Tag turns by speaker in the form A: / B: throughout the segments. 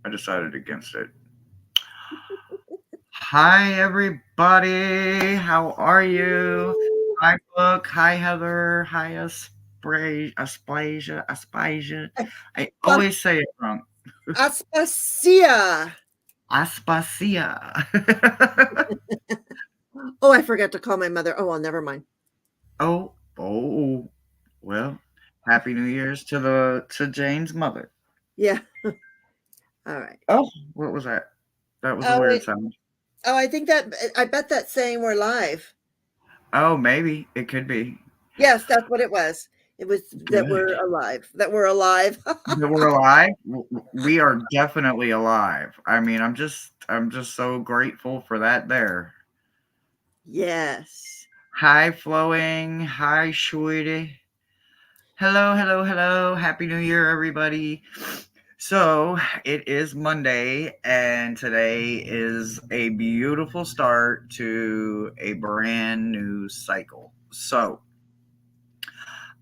A: I decided against it. Hi, everybody. How are you? Hi, Book. Hi, Heather. Hi, Aspasia. I always say it wrong.
B: Aspasia.
A: Aspasia.
B: Oh, I forgot to call my mother. Oh, well, never mind.
A: oh. Well, Happy New Year's to Jane's mother.
B: Yeah. All right.
A: Oh, what was that? That was a
B: Oh,
A: weird
B: wait.
A: sound.
B: Oh, I bet that's saying we're live.
A: Oh, maybe it could be.
B: Yes, that's what it was. It was that
A: Good.
B: we're alive. That we're alive.
A: That we're alive. We are definitely alive. I mean, I'm just so grateful for that there.
B: Yes.
A: Hi, Flowing. Hi, Sweetie. Hello. Happy New Year, everybody. So, it is Monday, and today is a beautiful start to a brand new cycle. So,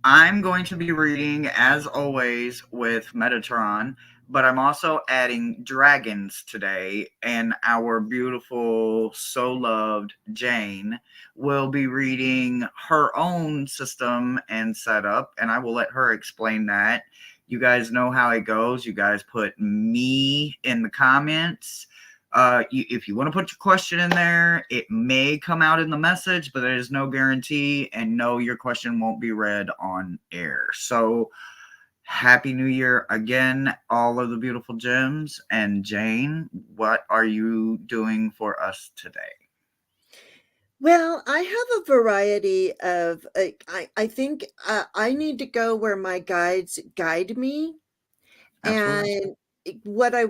A: I'm going to be reading, as always, with Metatron, but I'm also adding dragons today, and our beautiful, so loved Jane will be reading her own system and setup, and I will let her explain that. You guys know how it goes. You guys put me in the comments. If you want to put your question in there, it may come out in the message, but there is no guarantee, and no, your question won't be read on air. So, Happy New Year again, all of the beautiful gems. And Jane, what are you doing for us today?
B: Well, I have a variety of. I think I need to go where my guides guide me,
A: Absolutely.
B: and what I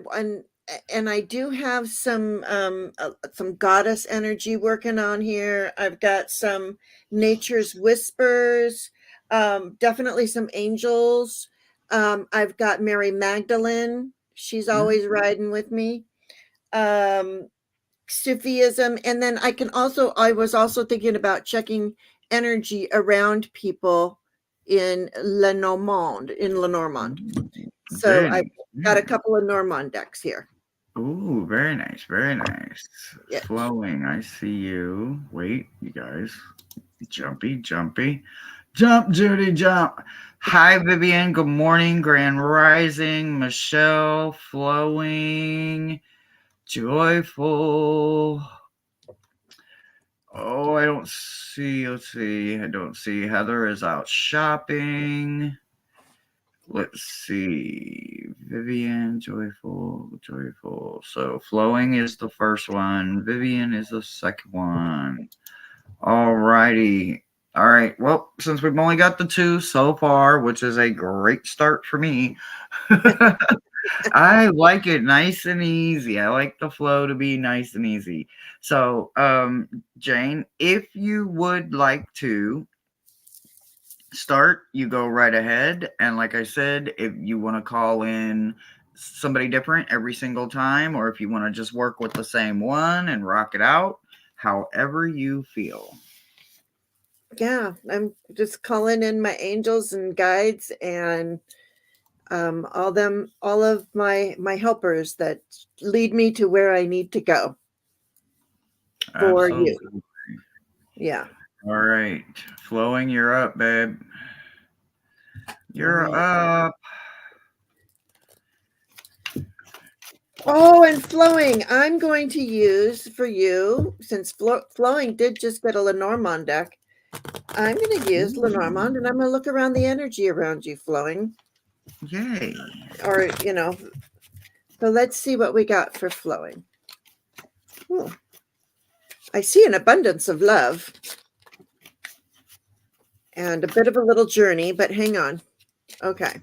B: and I do have some goddess energy working on here. I've got some nature's whispers, definitely some angels. I've got Mary Magdalene. She's
A: Mm,
B: always riding with me. Um, Sufism, and then I was also thinking about checking energy around people in Lenormand. So
A: very
B: I've
A: nice.
B: got
A: Very
B: a
A: nice.
B: couple of Normand decks here.
A: Ooh, very nice. Very nice.
B: Yeah.
A: Flowing, I see you. Wait, you guys. Jumpy. Jump, Judy, jump. Hi, Vivian. Good morning. Grand Rising. Michelle, Flowing, Joyful. Oh, I don't see. Let's see. I don't see. Heather is out shopping. Let's see. Vivian, Joyful. So, Flowing is the first one. Vivian is the second one. All righty. All right. Well, since we've only got the two so far, which is a great start for me, I like it nice and easy. I like the flow to be nice and easy. So, Jane, if you would like to start, you go right ahead. And like I said, if you want to call in somebody different every single time, or if you want to just work with the same one and rock it out, however you feel.
B: Yeah, I'm just calling in my angels and guides and all of my helpers that lead me to where I need to go for you.
A: Absolutely.
B: Yeah.
A: All right. Flowing, you're up, babe.
B: All
A: You're
B: right.
A: up.
B: Oh, and flowing. I'm going to use for you, since flowing did just get a Lenormand deck. I'm going to use Lenormand, and I'm going to look around the energy around you, flowing.
A: Yay.
B: Or, so let's see what we got for flowing. Ooh, I see an abundance of love and a bit of a little journey, but hang on. Okay.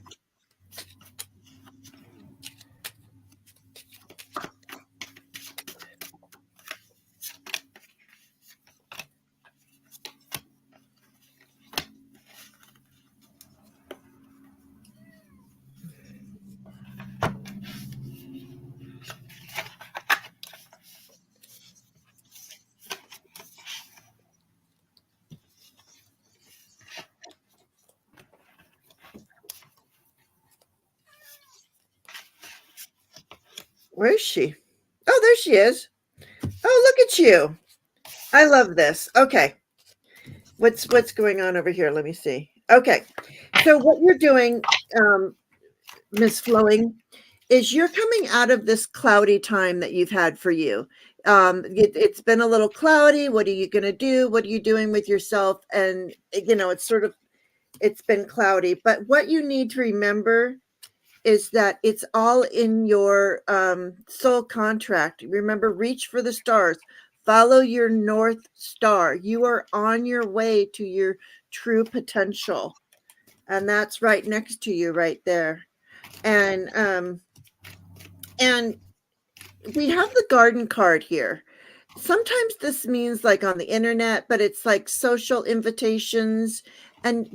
B: Where is she? Oh, there she is. Oh, look at you. I love this. Okay. What's going on over here? Let me see. Okay. So what you're doing, Miss Flowing, is you're coming out of this cloudy time that you've had for you. It's been a little cloudy. What are you going to do? What are you doing with yourself? And it's sort of it's been cloudy. But what you need to remember is that it's all in your soul contract. Remember, reach for the stars, follow your North Star. You are on your way to your true potential. And that's right next to you, right there. And we have the garden card here. Sometimes this means like on the internet, but it's like social invitations and,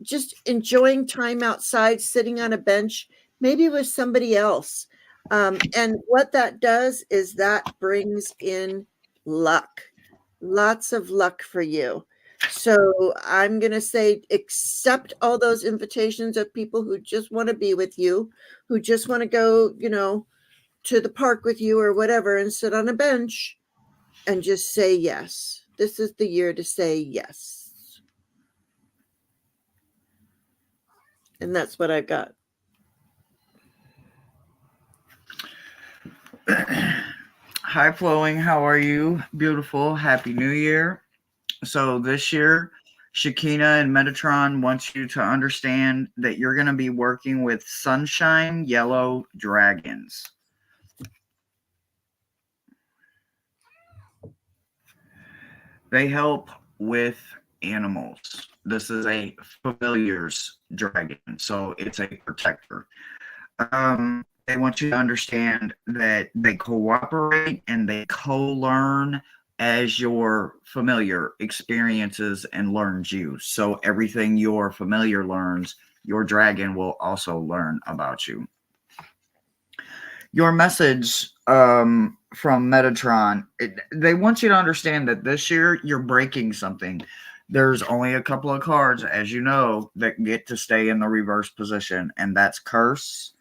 B: just enjoying time outside, sitting on a bench, maybe with somebody else. And what that does is that brings in luck, lots of luck for you. So I'm going to say accept all those invitations of people who just want to be with you, who just want to go, to the park with you or whatever and sit on a bench and just say yes. This is the year to say yes. And that's what I've got.
A: Hi, Flowing. How are you? Beautiful. Happy New Year. So this year, Shakina and Metatron wants you to understand that you're going to be working with sunshine yellow dragons. They help with animals. This is a familiar's dragon, so it's a protector. They want you to understand that they cooperate and they co-learn as your familiar experiences and learns you. So everything your familiar learns, your dragon will also learn about you. Your message from Metatron, they want you to understand that this year you're breaking something. There's only a couple of cards, as you know, that get to stay in the reverse position, and that's Curse,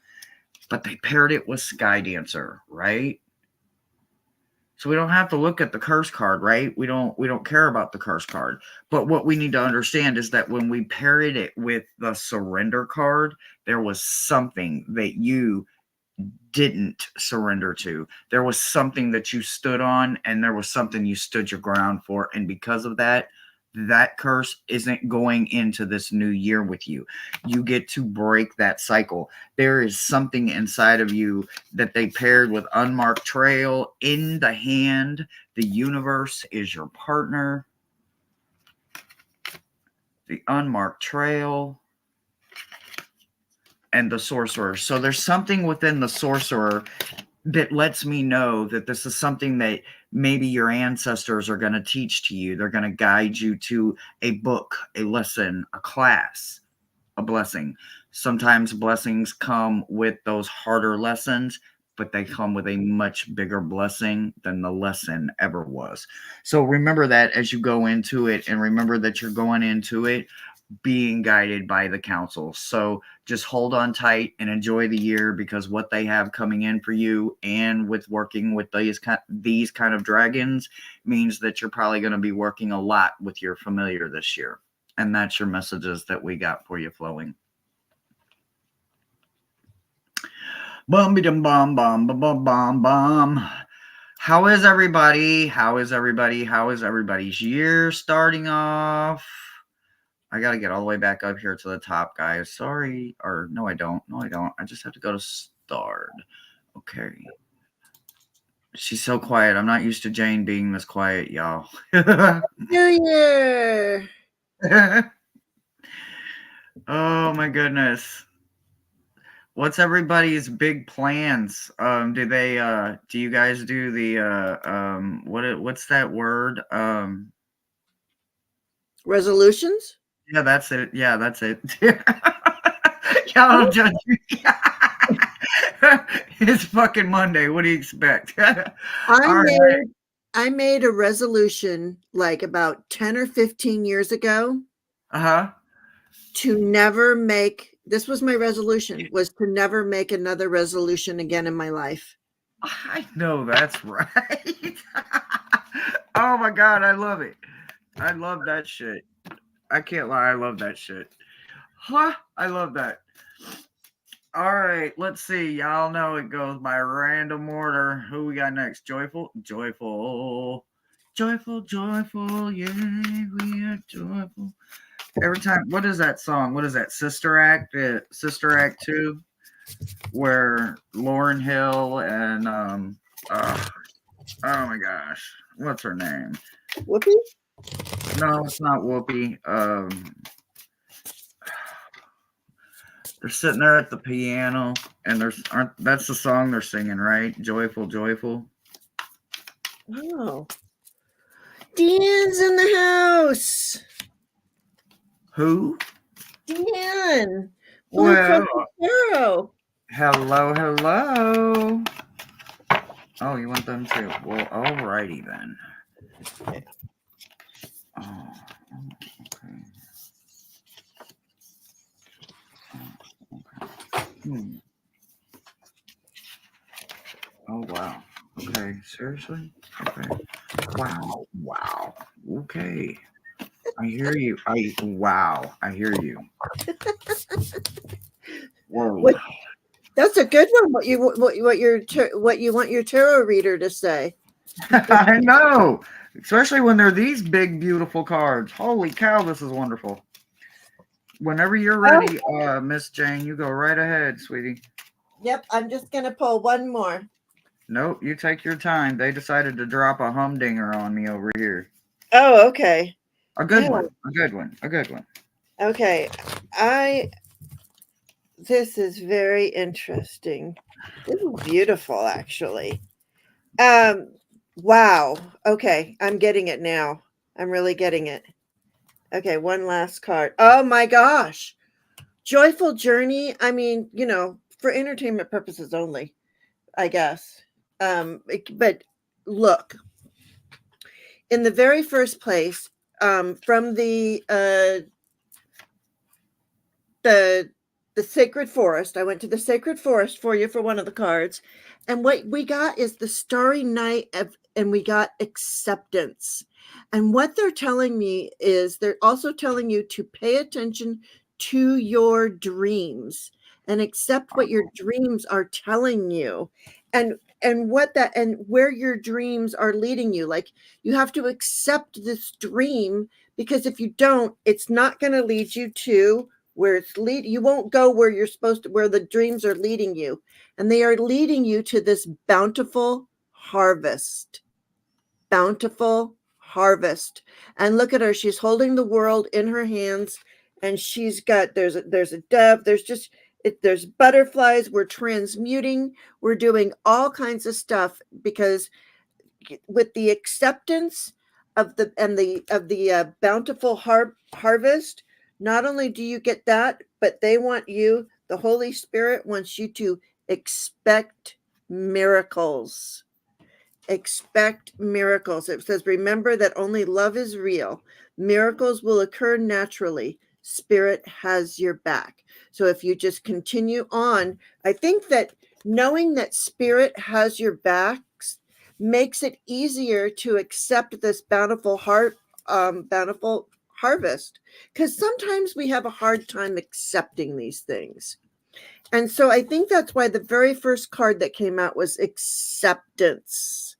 A: but they paired it with Sky Dancer, right? So we don't have to look at the curse card, right? We don't care about the curse card. But what we need to understand is that when we paired it with the surrender card, there was something that you didn't surrender to. There was something that you stood on, and there was something you stood your ground for. And because of that, that curse isn't going into this new year with you. You get to break that cycle. There is something inside of you that they paired with Unmarked Trail in the hand. The universe is your partner. The Unmarked Trail and the Sorcerer. So there's something within the Sorcerer that lets me know that this is something that maybe your ancestors are going to teach to you. They're going to guide you to a book, a lesson, a class, a blessing. Sometimes blessings come with those harder lessons, but they come with a much bigger blessing than the lesson ever was. So remember that as you go into it, and remember that you're going into it being guided by the council. So just hold on tight and enjoy the year, because what they have coming in for you and with working with these kind of dragons means that you're probably going to be working a lot with your familiar this year. And that's your messages that we got for you, Flowing. Bum dum bum bum bum bum bum bum. How is everybody? How is everybody? How is everybody's year starting off? I got to get all the way back up here to the top, guys. Sorry. Or no, I don't. No, I don't. I just have to go to start. Okay. She's so quiet. I'm not used to Jane being this quiet, y'all.
B: New Year.
A: Oh my goodness. What's everybody's big plans? Do you guys do the what's that word?
B: Resolutions?
A: Yeah, that's it. Yeah, that's it. Y'all don't judge me. It's fucking Monday. What do you expect?
B: I
A: All right.
B: made I made a resolution like about 10 or 15 years ago
A: Uh-huh.
B: to never make this was my resolution, was to never make another resolution again in my life.
A: I know that's right. Oh my god, I love it. I love that shit. I can't lie, I love that shit. Huh? I love that. All right, let's see. Y'all know it goes by random order. Who we got next? Joyful, joyful, joyful, joyful. Yeah, we are joyful. Every time, what is that song? What is that? Sister Act, Sister Act 2, where Lauren Hill and uh, oh my gosh, what's her name?
B: Whoopee?
A: No, it's not Whoopi. They're sitting there at the piano, and there's aren't that's the song they're singing, right? Joyful, joyful.
B: Oh. Dean's in the house.
A: Who?
B: Dean. Blue
A: Well,
B: Crystal Tarot.
A: hello, hello. Oh, you want them too? Well, alrighty then. Oh, okay. Hmm. Oh wow. Okay, seriously? Okay. Wow. Wow. Okay. I hear you. I hear you. Whoa.
B: What? That's a good one. What you want your tarot reader to say?
A: I know. Especially when they're these big, beautiful cards. Holy cow, this is wonderful. Whenever you're
B: Oh,
A: ready, Miss Jane, you go right ahead, sweetie.
B: yep. I'm just gonna pull one more.
A: Nope, you take your time. They decided to drop a humdinger on me over here.
B: Oh, okay.
A: A good
B: Oh,
A: one. A good one. A good one.
B: okay. I. This is very interesting. This is beautiful, actually. Um. Wow. Okay, I'm getting it now. I'm really getting it. Okay, one last card. Oh my gosh. Joyful journey. I mean, for entertainment purposes only, I guess. But look, in the very first place, from the the sacred forest. I went to the sacred forest for you for one of the cards, and what we got is the starry night and we got acceptance. And what they're telling me is they're also telling you to pay attention to your dreams and accept what your dreams are telling you, and what that and where your dreams are leading you. Like, you have to accept this dream, because if you don't, it's not going to lead you to where it's lead. You won't go where you're supposed to, where the dreams are leading you, and they are leading you to this bountiful harvest. Bountiful harvest. And look at her, she's holding the world in her hands, and she's got there's a dove, there's butterflies. We're transmuting, we're doing all kinds of stuff, because with the acceptance of the bountiful harvest, not only do you get that, but the Holy Spirit wants you to expect miracles. Expect miracles. It says, remember that only love is real. Miracles will occur naturally. Spirit has your back. So if you just continue on, I think that knowing that Spirit has your backs makes it easier to accept this bountiful harvest. Because sometimes we have a hard time accepting these things. And so I think that's why the very first card that came out was acceptance.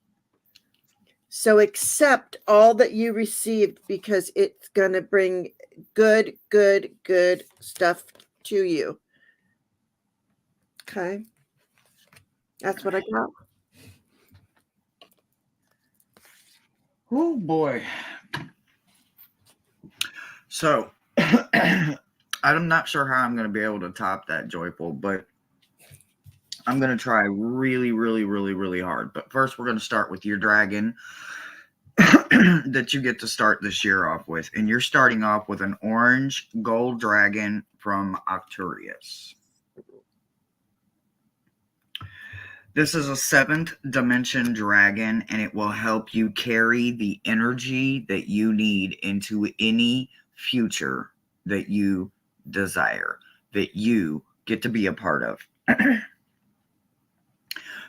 B: So accept all that you received, because it's going to bring good, good, good stuff to you. Okay. That's what I got.
A: Oh boy. So I'm not sure how I'm going to be able to top that, Joyful, but I'm going to try really, really, really, really hard. But first, we're going to start with your dragon that you get to start this year off with. And you're starting off with an orange gold dragon from Arcturus. This is a 7th dimension dragon, and it will help you carry the energy that you need into any future that you desire, that you get to be a part of.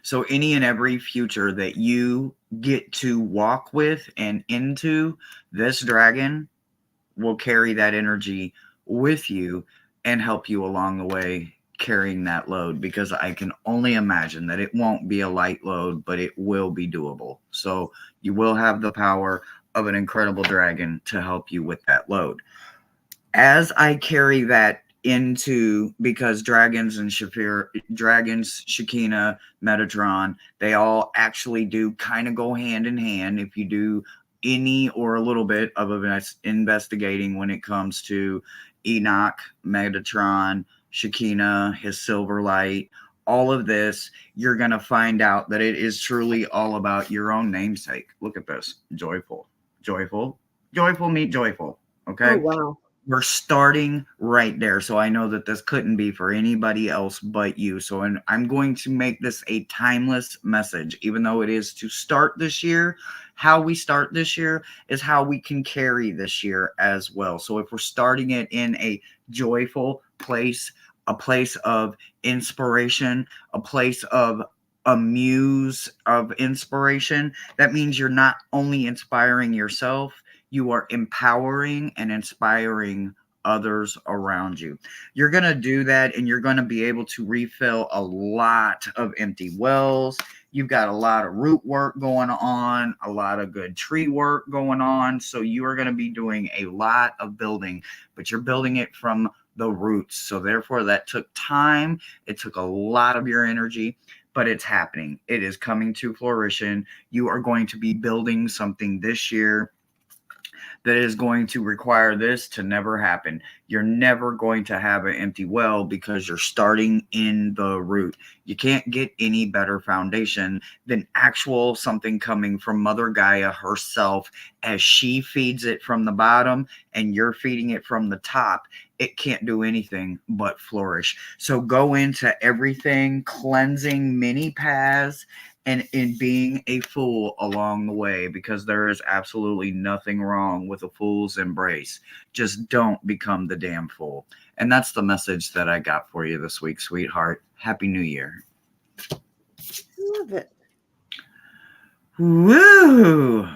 A: So any and every future that you get to walk with and into, this dragon will carry that energy with you and help you along the way carrying that load, because I can only imagine that it won't be a light load, but it will be doable. So you will have the power of an incredible dragon to help you with that load. As I carry that into, because dragons, Shekinah, Metatron, they all actually do kind of go hand in hand. If you do any or a little bit of investigating when it comes to Enoch, Metatron, Shekinah, his silver light, all of this, you're going to find out that it is truly all about your own namesake. Look at this. Joyful, joyful, joyful meet joyful.
B: Oh,
A: Okay.
B: wow.
A: We're starting right there. So I know that this couldn't be for anybody else but you. So I'm going to make this a timeless message, even though it is to start this year. How we start this year is how we can carry this year as well. So if we're starting it in a joyful place, a place of inspiration, a place of a muse of inspiration, that means you're not only inspiring yourself, you are empowering and inspiring others around you. You're going to do that, and you're going to be able to refill a lot of empty wells. You've got a lot of root work going on, a lot of good tree work going on. So you are going to be doing a lot of building, but you're building it from the roots. So therefore, that took time. It took a lot of your energy, but it's happening. It is coming to fruition. You are going to be building something this year that is going to require this to never happen. You're never going to have an empty well because you're starting in the root. You can't get any better foundation than actual something coming from Mother Gaia herself, as she feeds it from the bottom and you're feeding it from the top. It can't do anything but flourish. So go into everything cleansing many paths and in being a fool along the way, because there is absolutely nothing wrong with a fool's embrace. Just don't become the damn fool. And that's the message that I got for you this week, sweetheart. Happy New Year.
B: Love it.
A: Woo!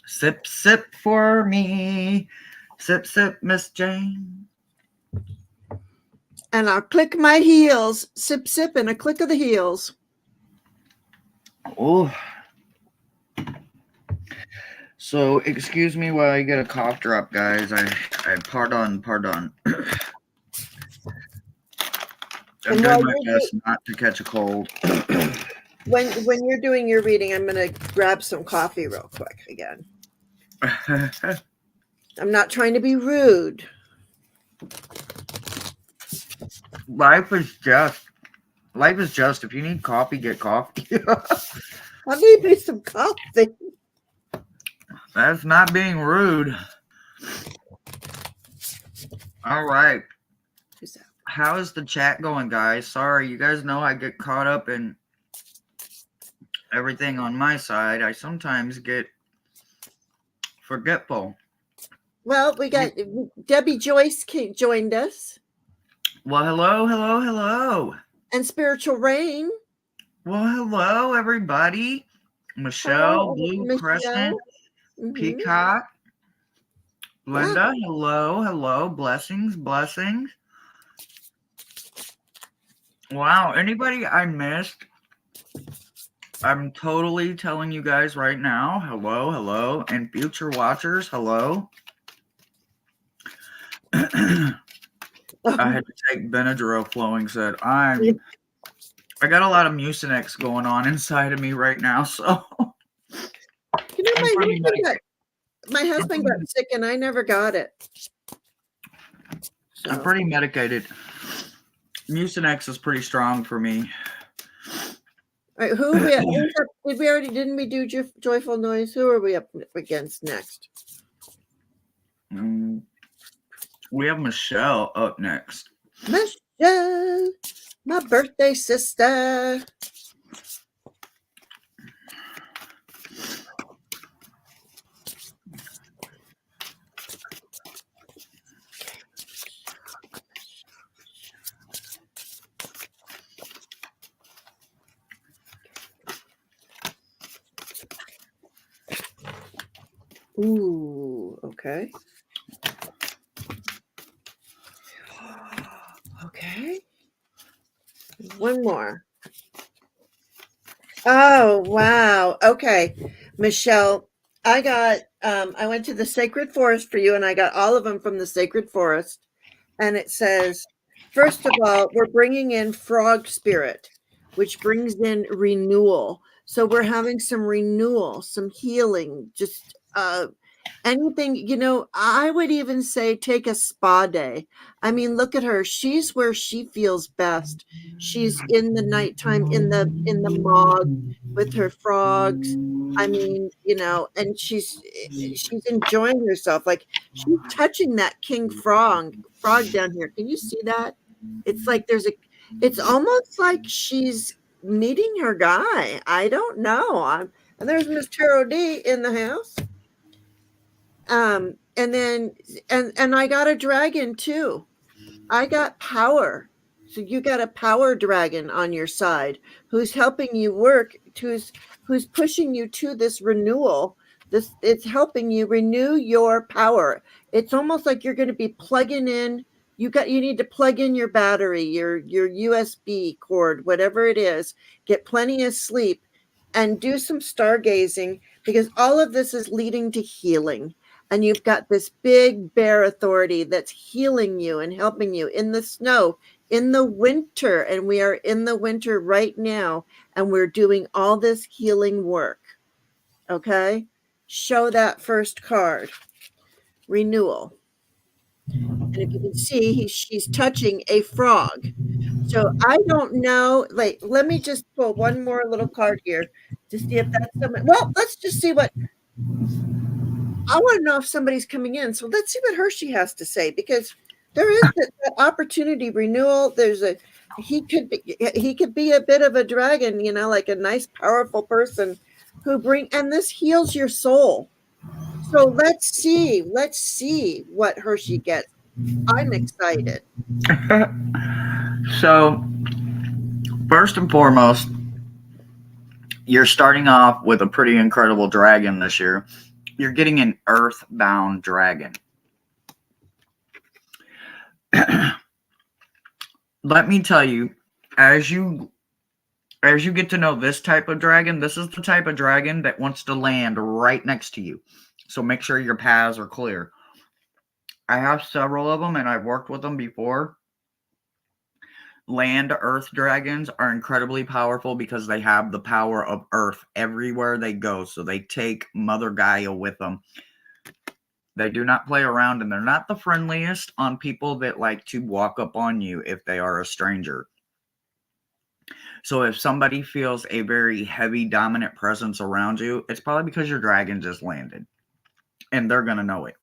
A: Sip, sip for me. Sip, sip, Miss Jane.
B: And I'll click my heels. Sip, sip, and a click of the heels.
A: Oh. So, excuse me while I get a cough drop, guys. I pardon. I'm doing my best not to catch a cold.
B: When you're doing your reading, I'm going to grab some coffee real quick again. I'm not trying to be rude.
A: Life is just. If you need coffee, get coffee.
B: I'll need me some coffee.
A: That's not being rude. All right. How is the chat going, guys? Sorry, you guys know I get caught up in everything on my side. I sometimes get forgetful.
B: Well, we got Debbie Joyce joined us.
A: Well, hello.
B: And Spiritual Rain.
A: Well, hello, everybody. Michelle, Blue
B: Michelle.
A: Crescent, Peacock, Linda, hello. Blessings. Wow, anybody I missed? I'm totally telling you guys right now, hello. And future watchers, hello. I had to take Benadryl. Flowing said, I got a lot of Mucinex going on inside of me right now, so.
B: You know, my husband got sick and I never got it.
A: So. I'm pretty medicated. Mucinex is pretty strong for me.
B: All right, didn't we do Joyful Noise? Who are we up against next?
A: We have Michelle up next.
B: Michelle, my birthday sister. Ooh, okay. Okay. One more. Oh, wow. Okay. Michelle, I went to the sacred forest for you and I got all of them from the sacred forest. And it says, first of all, we're bringing in frog spirit, which brings in renewal. So we're having some renewal, some healing, just anything, I would even say take a spa day. I mean, look at her. She's where she feels best. She's in the nighttime in the mog with her frogs. I mean, and she's enjoying herself. Like she's touching that king frog down here. Can you see that? It's like it's almost like she's meeting her guy. I don't know. And there's Miss Tarot D in the house. And then and I got a dragon too. I got power. So you got a power dragon on your side who's helping you work, who's pushing you to this renewal. This It's helping you renew your power. It's almost like you're going to be plugging in. You need to plug in your battery, your USB cord, whatever it is. Get plenty of sleep and do some stargazing because all of this is leading to healing. And you've got this big bear authority that's healing you and helping you in the snow, in the winter. And we are in the winter right now, and we're doing all this healing work. Okay? Show that first card, renewal. And if you can see, she's touching a frog. So I don't know. Like, let me just pull one more little card here to see if that's someone. Well, let's just see what I want to know if somebody's coming in. So let's see what Hershey has to say because there is that opportunity renewal. He could be a bit of a dragon, like a nice, powerful person and this heals your soul. So let's see what Hershey gets. I'm excited.
A: So, first and foremost, you're starting off with a pretty incredible dragon this year. You're getting an earthbound dragon. Let me tell you, as you get to know this type of dragon, this is the type of dragon that wants to land right next to you. So make sure your paths are clear. I have several of them and I've worked with them before. Land earth dragons are incredibly powerful because they have the power of earth everywhere they go. So they take Mother Gaia with them. They do not play around and they're not the friendliest on people that like to walk up on you if they are a stranger. So if somebody feels a very heavy dominant presence around you, it's probably because your dragon just landed and they're going to know it.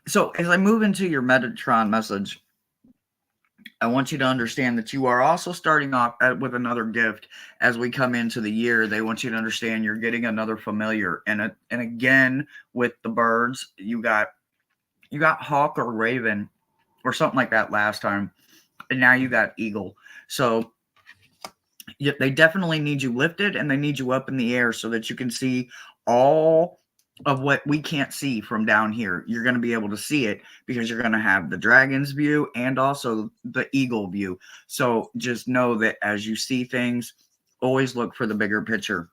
A: So as I move into your Metatron message, I want you to understand that you are also starting off with another gift as we come into the year. They want you to understand you're getting another familiar. And again, with the birds, you got hawk or raven or something like that last time. And now you got eagle. So they definitely need you lifted and they need you up in the air so that you can see all of what we can't see from down here. You're going to be able to see it because you're going to have the dragon's view and also the eagle view. So just know that as you see things, always look for the bigger picture.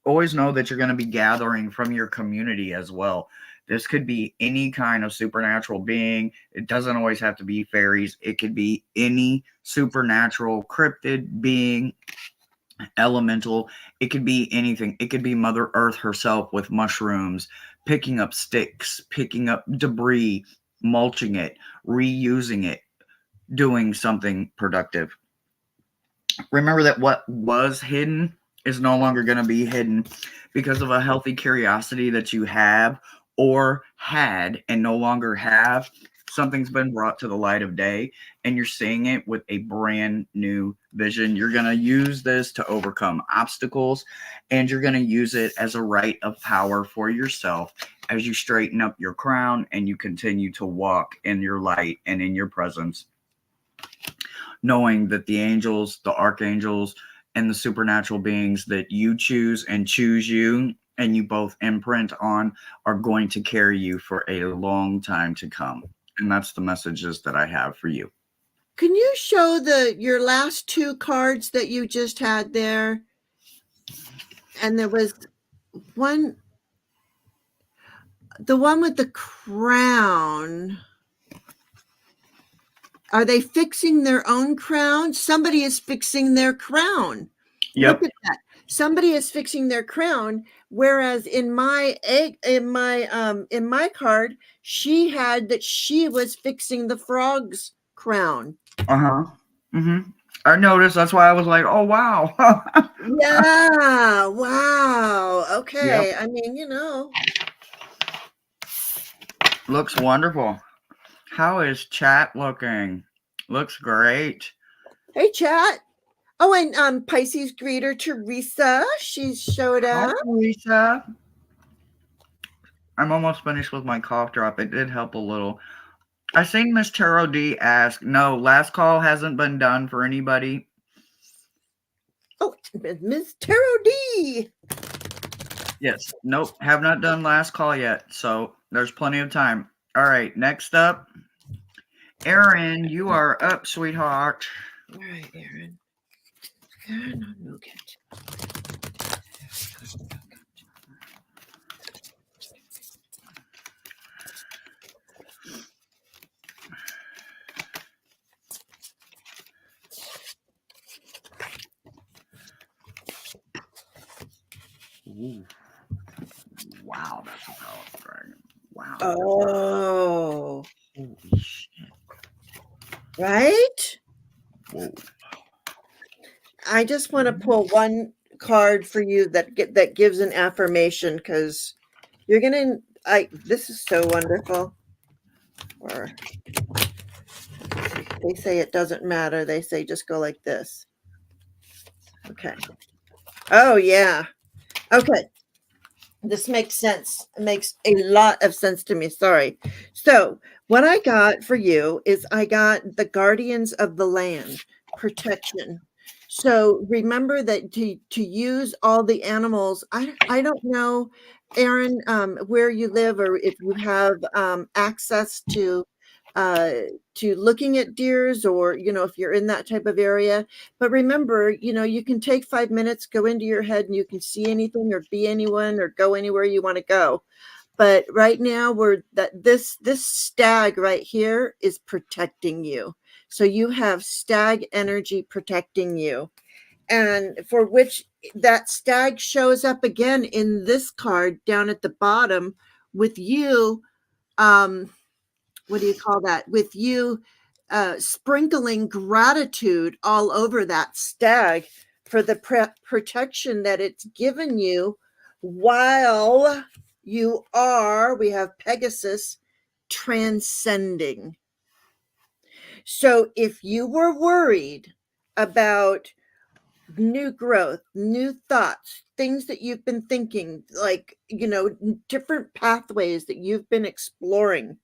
A: Always know that you're going to be gathering from your community as well. This could be any kind of supernatural being. It doesn't always have to be fairies. It could be any supernatural cryptid being, elemental. It could be anything. It could be Mother Earth herself with mushrooms, picking up sticks, picking up debris, mulching it, reusing it, doing something productive. Remember that what was hidden is no longer going to be hidden because of a healthy curiosity that you have or had and no longer have. Something's been brought to the light of day and you're seeing it with a brand new vision. You're going to use this to overcome obstacles and you're going to use it as a right of power for yourself as you straighten up your crown and you continue to walk in your light and in your presence, knowing that the angels, the archangels, and the supernatural beings that you choose and choose you and you both imprint on are going to carry you for a long time to come. And that's the messages that I have for you.
B: Can you show your last two cards that you just had there? And there was one, the one with the crown. Are they fixing their own crown? Somebody is fixing their crown.
A: Yep.
B: Look at that. Somebody is fixing their crown. Whereas in my card, she had that she was fixing the frog's crown.
A: Uh-huh. Mm-hmm. I noticed. That's why I was like, oh, wow.
B: Yeah. Wow.
A: Yep.
B: Okay. I mean,
A: Looks wonderful. How is chat looking? Looks great.
B: Hey, chat. Oh, and Pisces greeter Teresa, she showed
A: Hi,
B: up.
A: Lisa. I'm almost finished with my cough drop. It did help a little. I seen Miss Tarot D ask, no, last call hasn't been done for anybody.
B: Oh, Miss Tarot D.
A: Yes. Nope. Have not done last call yet. So there's plenty of time. All right. Next up, Erin, you are up, sweetheart.
B: All right, Erin. Erin, look at.
A: Ooh. Wow, that's a powerful dragon. Wow.
B: Oh.
A: Holy shit.
B: Right?
A: Whoa.
B: I just want to pull one card for you that gives an affirmation, because you're gonna. This is so wonderful. Or they say it doesn't matter. They say just go like this. Okay. Oh yeah. Okay. This makes sense. It makes a lot of sense to me. Sorry. So, what I got for you is I got the Guardians of the Land protection. So, remember that to use all the animals. I don't know, Erin, where you live, or if you have access uh, to looking at deers, or if you're in that type of area. But remember, you can take 5 minutes, go into your head, and you can see anything or be anyone or go anywhere you want to go. But right now, this stag right here is protecting you. So you have stag energy protecting you, and for which that stag shows up again in this card down at the bottom with you. What do you call that? With you sprinkling gratitude all over that stag for the protection that it's given you while we have Pegasus transcending. So if you were worried about new growth, new thoughts, things that you've been thinking, like, different pathways that you've been exploring,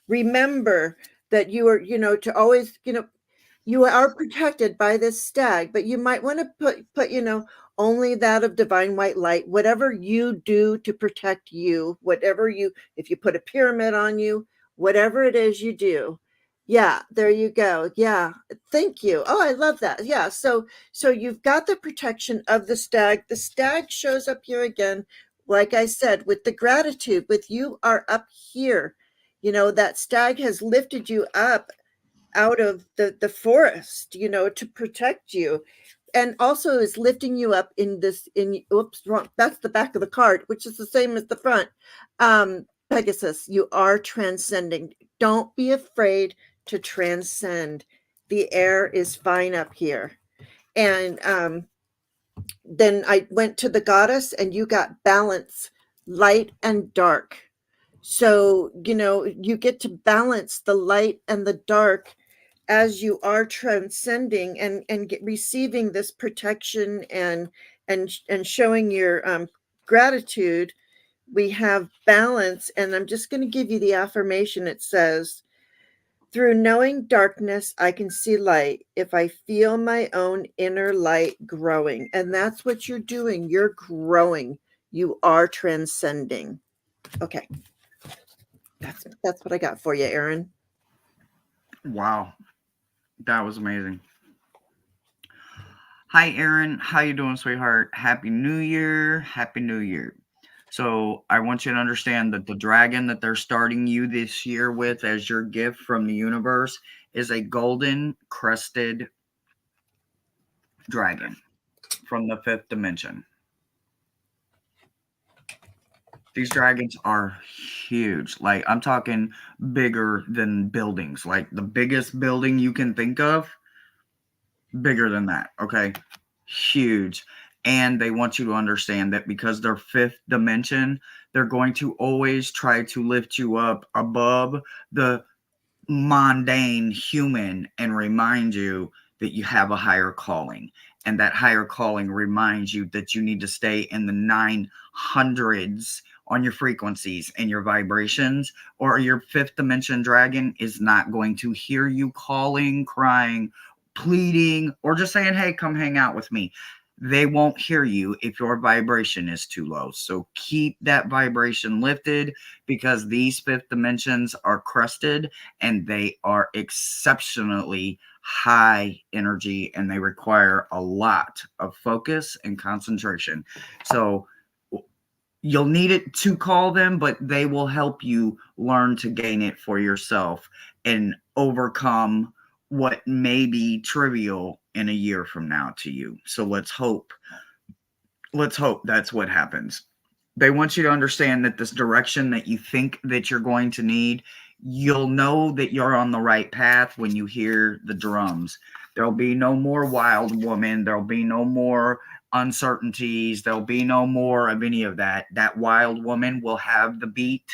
B: remember that you are, to always, you are protected by this stag, but you might want to put only that of divine white light, whatever you do to protect you, if you put a pyramid on you, whatever it is you do. Yeah, there you go. Yeah, thank you. Oh, I love that. Yeah, so you've got the protection of the stag. The stag shows up here again, like I said, with the gratitude. With you are up here. That stag has lifted you up out of the forest, to protect you, and also is lifting you up oops, wrong, that's the back of the card, which is the same as the front. Pegasus, you are transcending. Don't be afraid to transcend. The air is fine up here. And then I went to the goddess, and you got balance, light and dark. So, you get to balance the light and the dark as you are transcending and receiving this protection and showing your gratitude. We have balance, and I'm just going to give you the affirmation. It says, through knowing darkness, I can see light if I feel my own inner light growing. And that's what you're doing. You're growing. You are transcending. Okay, that's what I got for you, Aaron.
A: Wow, that was amazing. Hi, Aaron. How you doing, sweetheart? Happy New Year. Happy New Year. So I want you to understand that the dragon that they're starting you this year with as your gift from the universe is a golden crested dragon from the fifth dimension. These dragons are huge. Like, I'm talking bigger than buildings. Like, the biggest building you can think of, bigger than that. Okay. Huge. And they want you to understand that because they're fifth dimension, they're going to always try to lift you up above the mundane human and remind you that you have a higher calling. And that higher calling reminds you that you need to stay in the 900s on your frequencies and your vibrations, or your fifth dimension dragon is not going to hear you calling, crying, pleading, or just saying, hey, come hang out with me. They won't hear you if your vibration is too low. So keep that vibration lifted, because these fifth dimensions are crested and they are exceptionally high energy and they require a lot of focus and concentration. So you'll need it to call them, but they will help you learn to gain it for yourself and overcome what may be trivial in a year from now to you. So let's hope that's what happens. They want you to understand that this direction that you think that you're going to need, you'll know that you're on the right path when you hear the drums. There'll be no more wild woman. There'll be no more uncertainties. There'll be no more of any of that. That wild woman will have the beat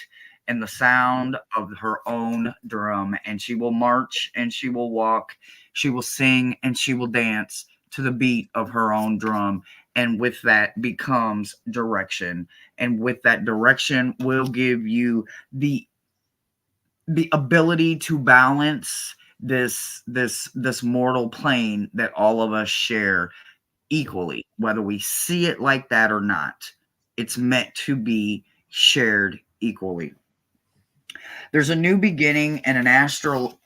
A: and the sound of her own drum, and she will march and she will walk, she will sing and she will dance to the beat of her own drum. And with that becomes direction, and with that direction will give you the ability to balance this mortal plane that all of us share equally, whether we see it like that or not. It's meant to be shared equally. There's a new beginning and an ancestral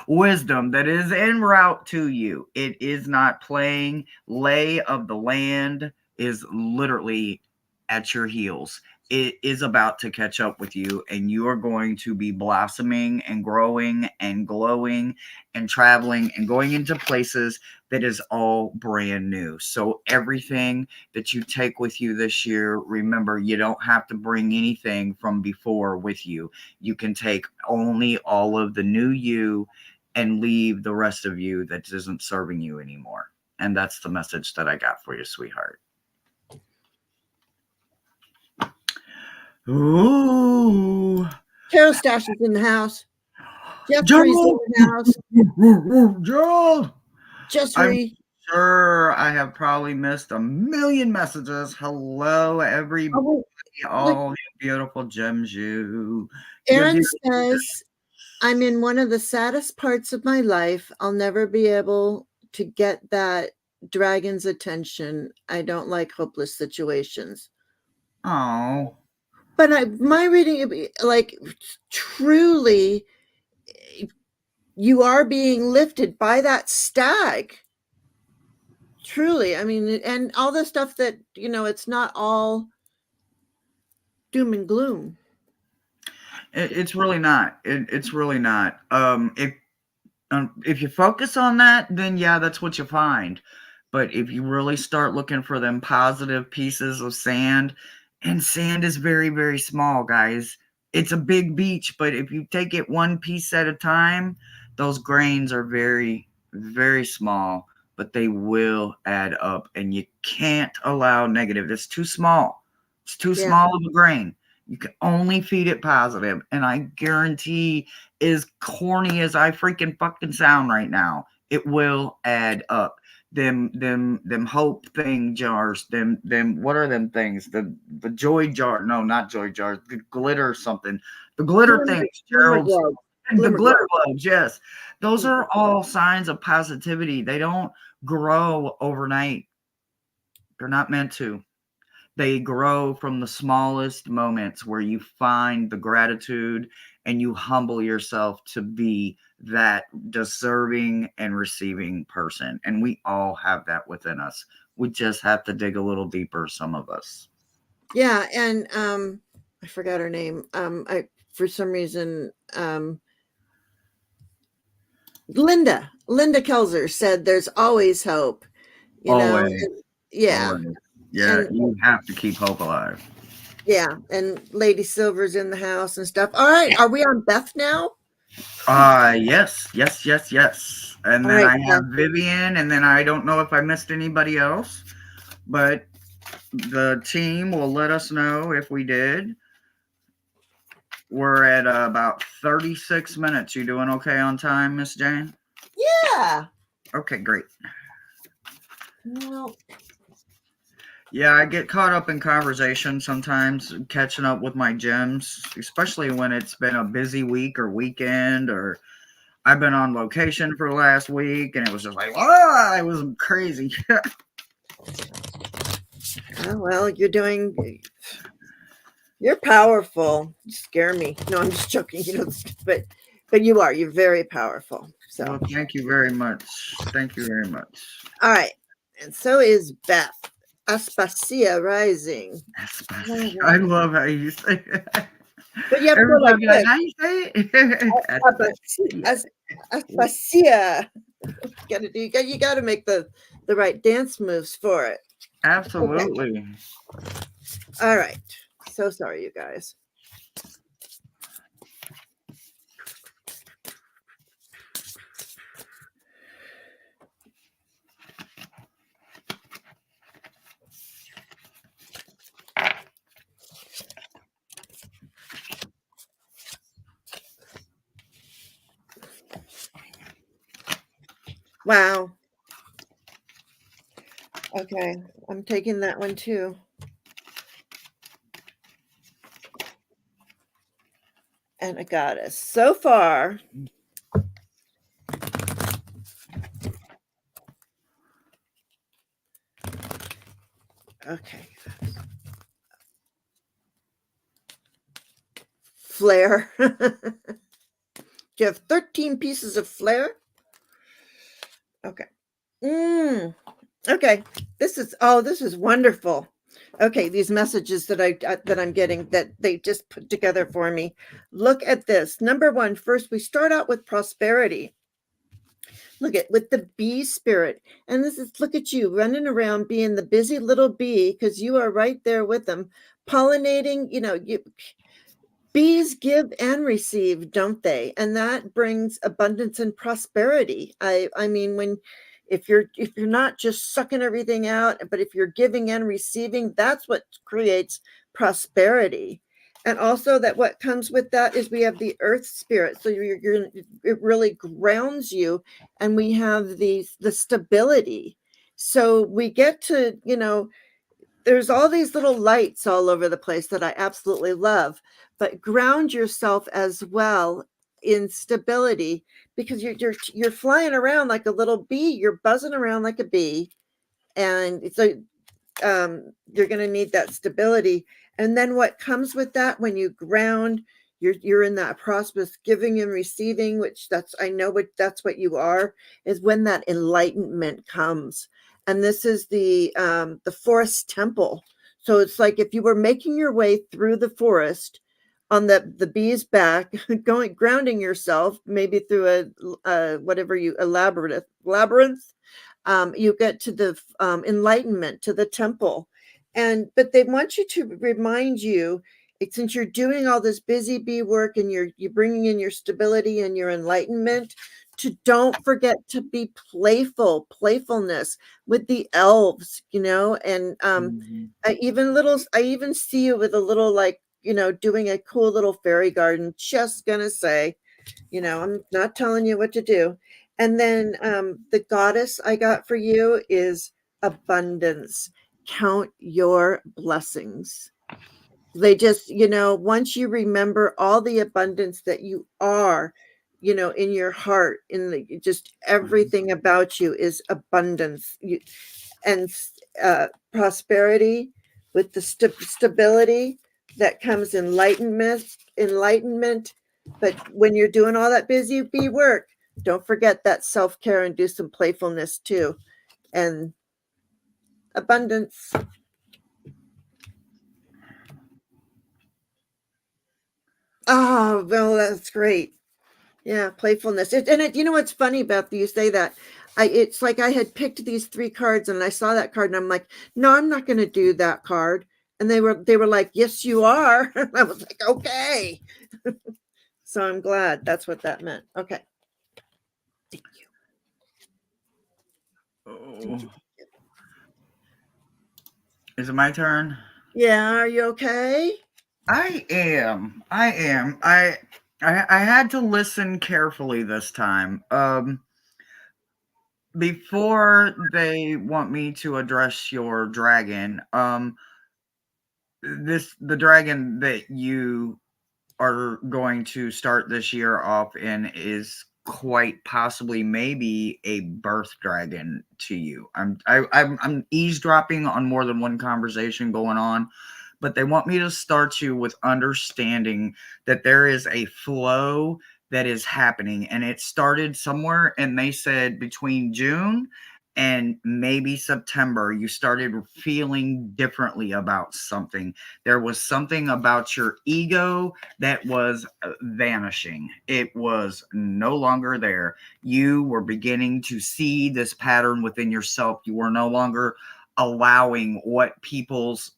A: wisdom that is en route to you. It is not playing. Lay of the land is literally at your heels. It is about to catch up with you, and you are going to be blossoming and growing and glowing and traveling and going into places that is all brand new. So, everything that you take with you this year, remember, you don't have to bring anything from before with you. You can take only all of the new you and leave the rest of you that isn't serving you anymore. And that's the message that I got for you, sweetheart. Ooh.
B: Carol Stash is in the house. Jeffrey's in
A: Gerald!
B: the house.
A: Gerald! I'm
B: Jeffrey.
A: sure I have probably missed a million messages. Hello, everybody.
B: Oh, look,
A: All you beautiful gems, you. Good
B: Aaron
A: to
B: says, I'm in one of the saddest parts of my life. I'll never be able to get that dragon's attention. I don't like hopeless situations.
A: Oh.
B: But my reading, like, truly, you are being lifted by that stag. Truly, I mean, and all the stuff that, it's not all doom and gloom.
A: It's really not. It's really not. If you focus on that, then yeah, that's what you find. But if you really start looking for them positive pieces of sand, and sand is very, very small, guys. It's a big beach, but if you take it one piece at a time, those grains are very, very small, but they will add up. And you can't allow negative. It's too small. It's too
B: Yeah.
A: small of a grain. You can only feed it positive. And I guarantee, as corny as I freaking fucking sound right now, it will add up. Them hope thing jars, them what are them things? The joy jar, no, not joy jars, the glitter something. The glitter things, Gerald. And the
B: Glimmer
A: glitter
B: glow.
A: globes, yes. Those
B: Mhm.
A: are all signs of positivity. They don't grow overnight. They're not meant to. They grow from the smallest moments where you find the gratitude and you humble yourself to be that deserving and receiving person. And we all have that within us. We just have to dig a little deeper, some of us.
B: Yeah, and I forgot her name. I for some reason Linda Kelzer said there's always hope, you know.
A: Always,
B: And, yeah,
A: always. Yeah,
B: and
A: you have to keep hope alive.
B: yeah, and Lady Silver's in the house and stuff. All right, are we on Beth now?
A: Yes, yes, yes, yes. And
B: All
A: then
B: right,
A: I
B: Beth.
A: have Vivian, and then I don't know if I missed anybody else, but the team will let us know if we did. We're at about 36 minutes. You doing okay on time, Miss Jane?
B: Yeah.
A: Okay, great.
B: Well,
A: Yeah, I get caught up in conversation sometimes, catching up with my gems, especially when it's been a busy week or weekend, or I've been on location for the last week, and it was just like, ah, it was crazy.
B: well, you're powerful. You scare me. No, I'm just joking. But you are. You're very powerful. So,
A: Well, thank you very much. Thank you very much.
B: all right. And so is Beth. Aspasia Rising.
A: I love how you say it.
B: But you have to go like
A: Everybody be like,
B: this.
A: how you say it? Yeah,
B: Aspasia. You got to make the right dance moves for it. Okay.
A: absolutely.
B: All right. So sorry, you guys. Wow. Okay. I'm taking that one too. And a goddess. So far, okay. Flare. You have 13 pieces of flare. Okay. Okay. This is wonderful. Okay, these messages that I'm getting that they just put together for me. Look at this. Number one, first we start out with prosperity. Look at with the bee spirit. And this is look at you running around being the busy little bee because you are right there with them, pollinating, bees give and receive, don't they? And that brings abundance and prosperity. I mean, when if you're not just sucking everything out, but if you're giving and receiving, that's what creates prosperity. And also that what comes with that is we have the earth spirit. So it really grounds you, and we have the stability. So we get to, there's all these little lights all over the place that I absolutely love, but ground yourself as well in stability because you're flying around like a little bee, you're buzzing around like a bee, and so you're going to need that stability. And then what comes with that when you ground, you're in that prosperous giving and receiving, which that's what you are, is when that enlightenment comes. And this is the forest temple. So it's like if you were making your way through the forest on the bee's back, going grounding yourself maybe through a whatever you a labyrinth, you get to the enlightenment, to the temple. And but they want you to remind you, since you're doing all this busy bee work and you're bringing in your stability and your enlightenment, to don't forget to be playfulness with the elves, and
A: Mhm.
B: I even see you with a little, like, doing a cool little fairy garden. Just gonna say, I'm not telling you what to do. And then the goddess I got for you is abundance. Count your blessings. They just, once you remember all the abundance that you are, in your heart, in the just everything about you is abundance. And prosperity with the stability that comes enlightenment. But when you're doing all that busy bee work, don't forget that self-care and do some playfulness too, and abundance. Oh well, that's great. Yeah, playfulness. You know what's funny, Beth? You say that. It's like I had picked these three cards, and I saw that card, and I'm like, no, I'm not going to do that card. And they were like, yes, you are. And I was like, okay. So I'm glad that's what that meant. Okay, thank you. Thank
A: Oh,
B: you.
A: is it my turn?
B: Yeah, are you okay?
A: I am. I am. I had to listen carefully this time. Before they want me to address your dragon, the dragon that you are going to start this year off in is quite possibly maybe a birth dragon to you. I'm eavesdropping on more than one conversation going on, but they want me to start you with understanding that there is a flow that is happening, and it started somewhere, and they said between June and maybe September you started feeling differently about something. There was something about your ego that was vanishing. It was no longer there. You were beginning to see this pattern within yourself. You were no longer allowing what people's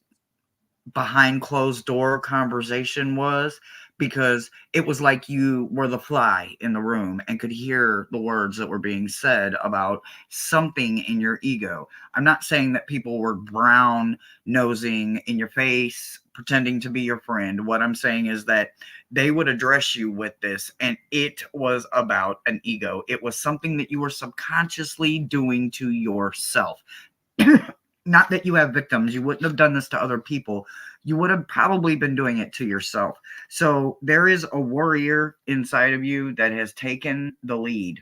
A: behind closed door conversation was, because it was like you were the fly in the room and could hear the words that were being said about something in your ego. I'm not saying that people were brown nosing in your face pretending to be your friend. What I'm saying is that they would address you with this, and it was about an ego. It was something that you were subconsciously doing to yourself. Not that you have victims, you wouldn't have done this to other people. You would have probably been doing it to yourself. So there is a warrior inside of you that has taken the lead.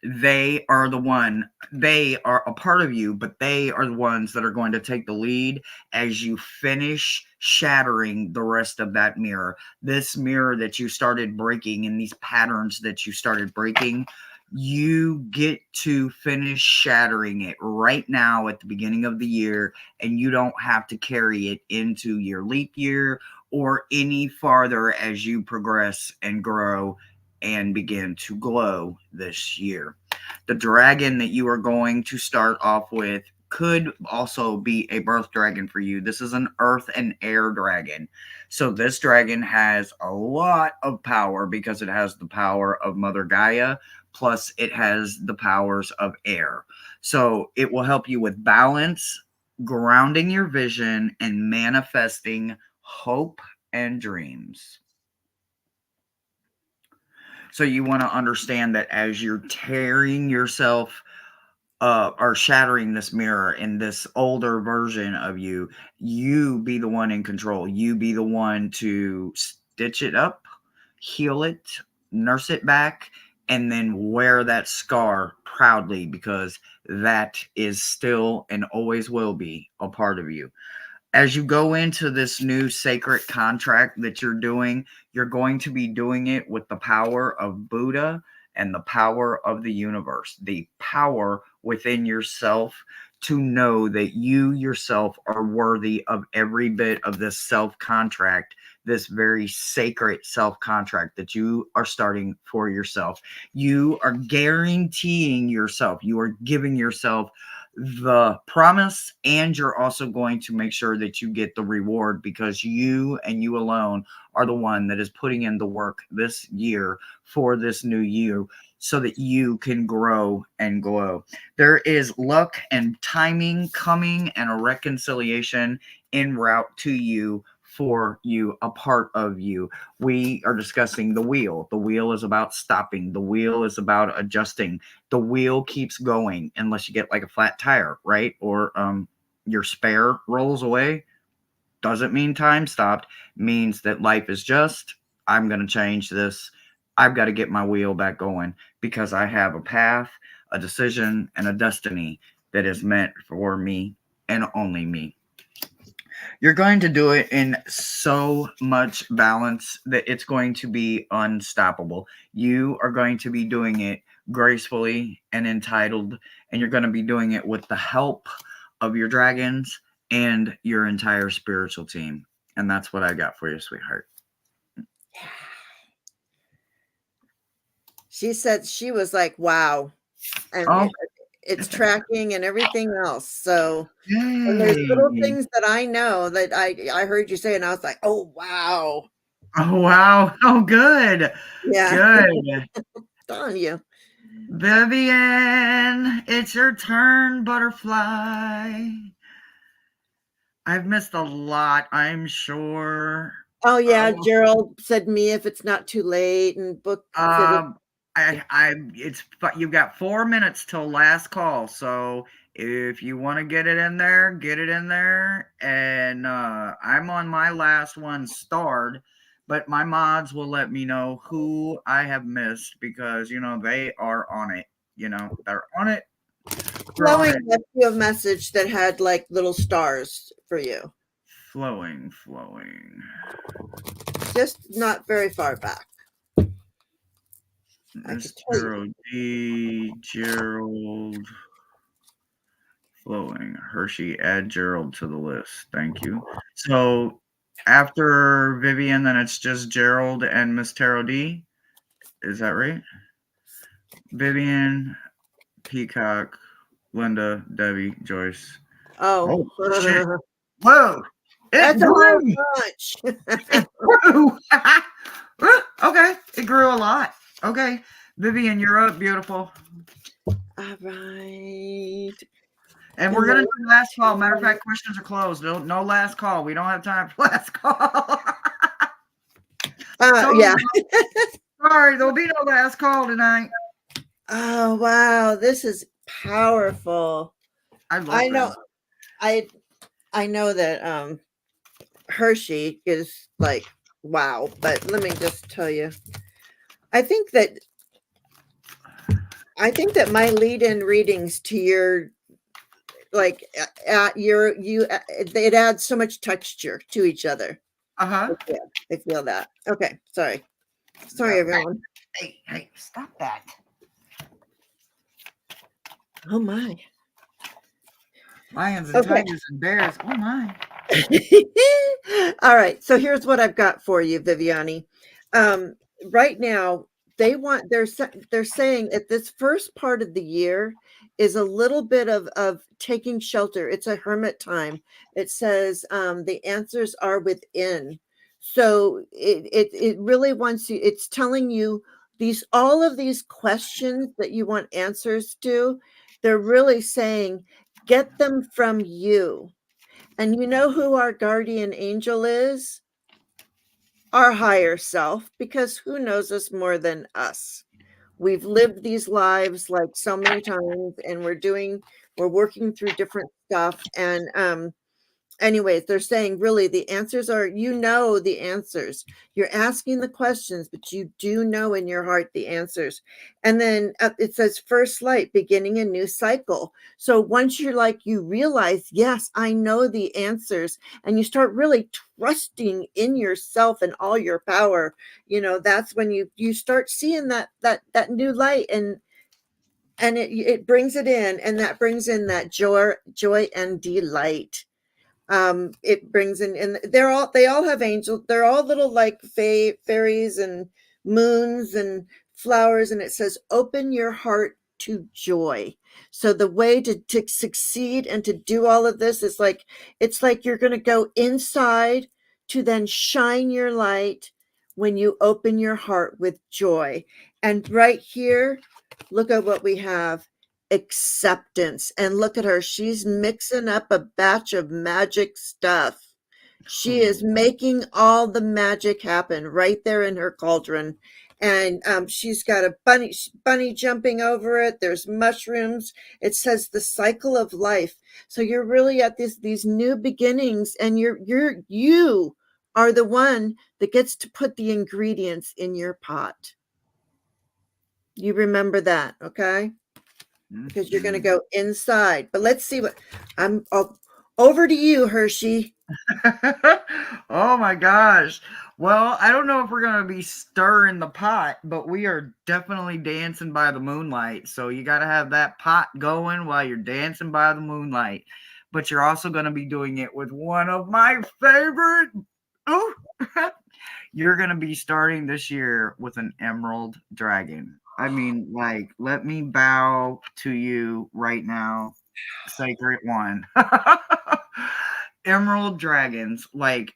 A: They are a part of you, but they are the ones that are going to take the lead as you finish shattering the rest of that mirror. This mirror that you started breaking, and these patterns that you started breaking, you get to finish shattering it right now at the beginning of the year, and you don't have to carry it into your leap year or any farther as you progress and grow and begin to glow this year. The dragon that you are going to start off with could also be a birth dragon for you. This is an earth and air dragon. So this dragon has a lot of power because it has the power of Mother Gaia, plus it has the powers of air. So it will help you with balance, grounding your vision, and manifesting hope and dreams. So you want to understand that as you're tearing yourself or shattering this mirror in this older version of you, you be the one in control. You be the one to stitch it up, heal it, nurse it back, and then wear that scar proudly, because that is still and always will be a part of you. As you go into this new sacred contract that you're going to be doing it with the power of Buddha and the power of the universe, the power within yourself to know that you yourself are worthy of every bit of this self contract, this very sacred self contract that you are starting for yourself. You are guaranteeing yourself, you are giving yourself the promise, and you're also going to make sure that you get the reward, because you and you alone are the one that is putting in the work this year for this new year, so that you can grow and glow. There is luck and timing coming, and a reconciliation en route to you, for you, a part of you. We are discussing the wheel. The wheel is about stopping, the wheel is about adjusting. The wheel keeps going unless you get like a flat tire, right? Or your spare rolls away. Doesn't mean time stopped, means that life is just, I'm going to change this. I've got to get my wheel back going because I have a path, a decision, and a destiny that is meant for me and only me. You're going to do it in so much balance that it's going to be unstoppable. You are going to be doing it gracefully and entitled, and you're going to be doing it with the help of your dragons and your entire spiritual team. And that's what I got for you, sweetheart.
B: She said she was like, wow. And
A: Oh,
B: it's tracking and everything else. So, and there's little
A: yay.
B: things that I know that I heard you say, and I was like, oh wow.
A: Oh, wow. Oh, good.
B: Yeah.
A: Good.
B: On you.
A: Vivian, it's your turn, butterfly. I've missed a lot, I'm sure.
B: Oh yeah,
A: Oh,
B: Gerald said me if it's not too late and book fit it.
A: um, you've got 4 minutes till last call, so if you want to get it in there, get it in there. And I'm on my last one starred, but my mods will let me know who I have missed because they are on it. They're on it. They're on
B: Flowing
A: it.
B: left you a message that had like little stars for you.
A: Flowing, flowing.
B: Just not very far back. I could tell you.
A: Mr. D. Gerald. Flowing. Hershey, add Gerald to the list. Thank you. So after Vivian, then it's just Gerald and Miss Tarot D. Is that right? Vivian, Peacock, Linda, Debbie, Joyce.
B: Oh,
A: Oh, shit. Whoa. It
B: that's a whole
A: grew.
B: bunch.
A: It grew. Okay. It grew a lot. Okay. Vivian, you're up. Beautiful.
B: All right.
A: And we're gonna do last call. Matter of fact, questions are closed. No last call. We don't have time for last call.
B: Yeah.
A: Sorry, there'll be no last call tonight.
B: Oh wow, this is powerful.
A: I love
B: I know.
A: them.
B: I know that Hershey is like wow, but let me just tell you, I think that my lead-in readings to your like it adds so much texture to each other.
A: Uh-huh.
B: I feel that. Okay, sorry everyone.
A: Hey, stop that.
B: Oh my.
A: Lions and tigers and bears. Oh my.
B: All right, so here's what I've got for you, Viviani. Right now, they're saying at this first part of the year is a little bit of taking shelter. It's a hermit time. It says the answers are within. So it really wants you. It's telling you all of these questions that you want answers to. They're really saying get them from you. And you know who our guardian angel is? Our higher self, because who knows us more than us? We've lived these lives like so many times, and we're working through different stuff. And anyways, they're saying really the answers are, the answers. You're asking the questions, but you do know in your heart the answers. And then it says first light, beginning a new cycle. So once you realize, yes, I know the answers, and you start really trusting in yourself and all your power, that's when you start seeing that new light, and it brings it in, and that brings in that joy and delight. It brings in, and they all have angels. They're all little like fairies and moons and flowers, and it says open your heart to joy. So the way to succeed and to do all of this is like, it's like you're going to go inside to then shine your light when you open your heart with joy. And right here, look at what we have: acceptance. And look at her, she's mixing up a batch of magic stuff. She is making all the magic happen right there in her cauldron. And she's got a bunny jumping over it. There's mushrooms. It says the cycle of life. So you're really at these new beginnings, and you are the one that gets to put the ingredients in your pot. You remember that, okay? Because you're going to
A: Mhm.
B: go inside. But let's see what over to you, Hershey.
A: Oh my gosh. Well, I don't know if we're going to be stirring the pot, but we are definitely dancing by the moonlight. So you got to have that pot going while you're dancing by the moonlight. But you're also going to be doing it with one of my favorite. Ooh, you're going to be starting this year with an emerald dragon. I mean, like, let me bow to you right now, sacred one. Emerald dragons, like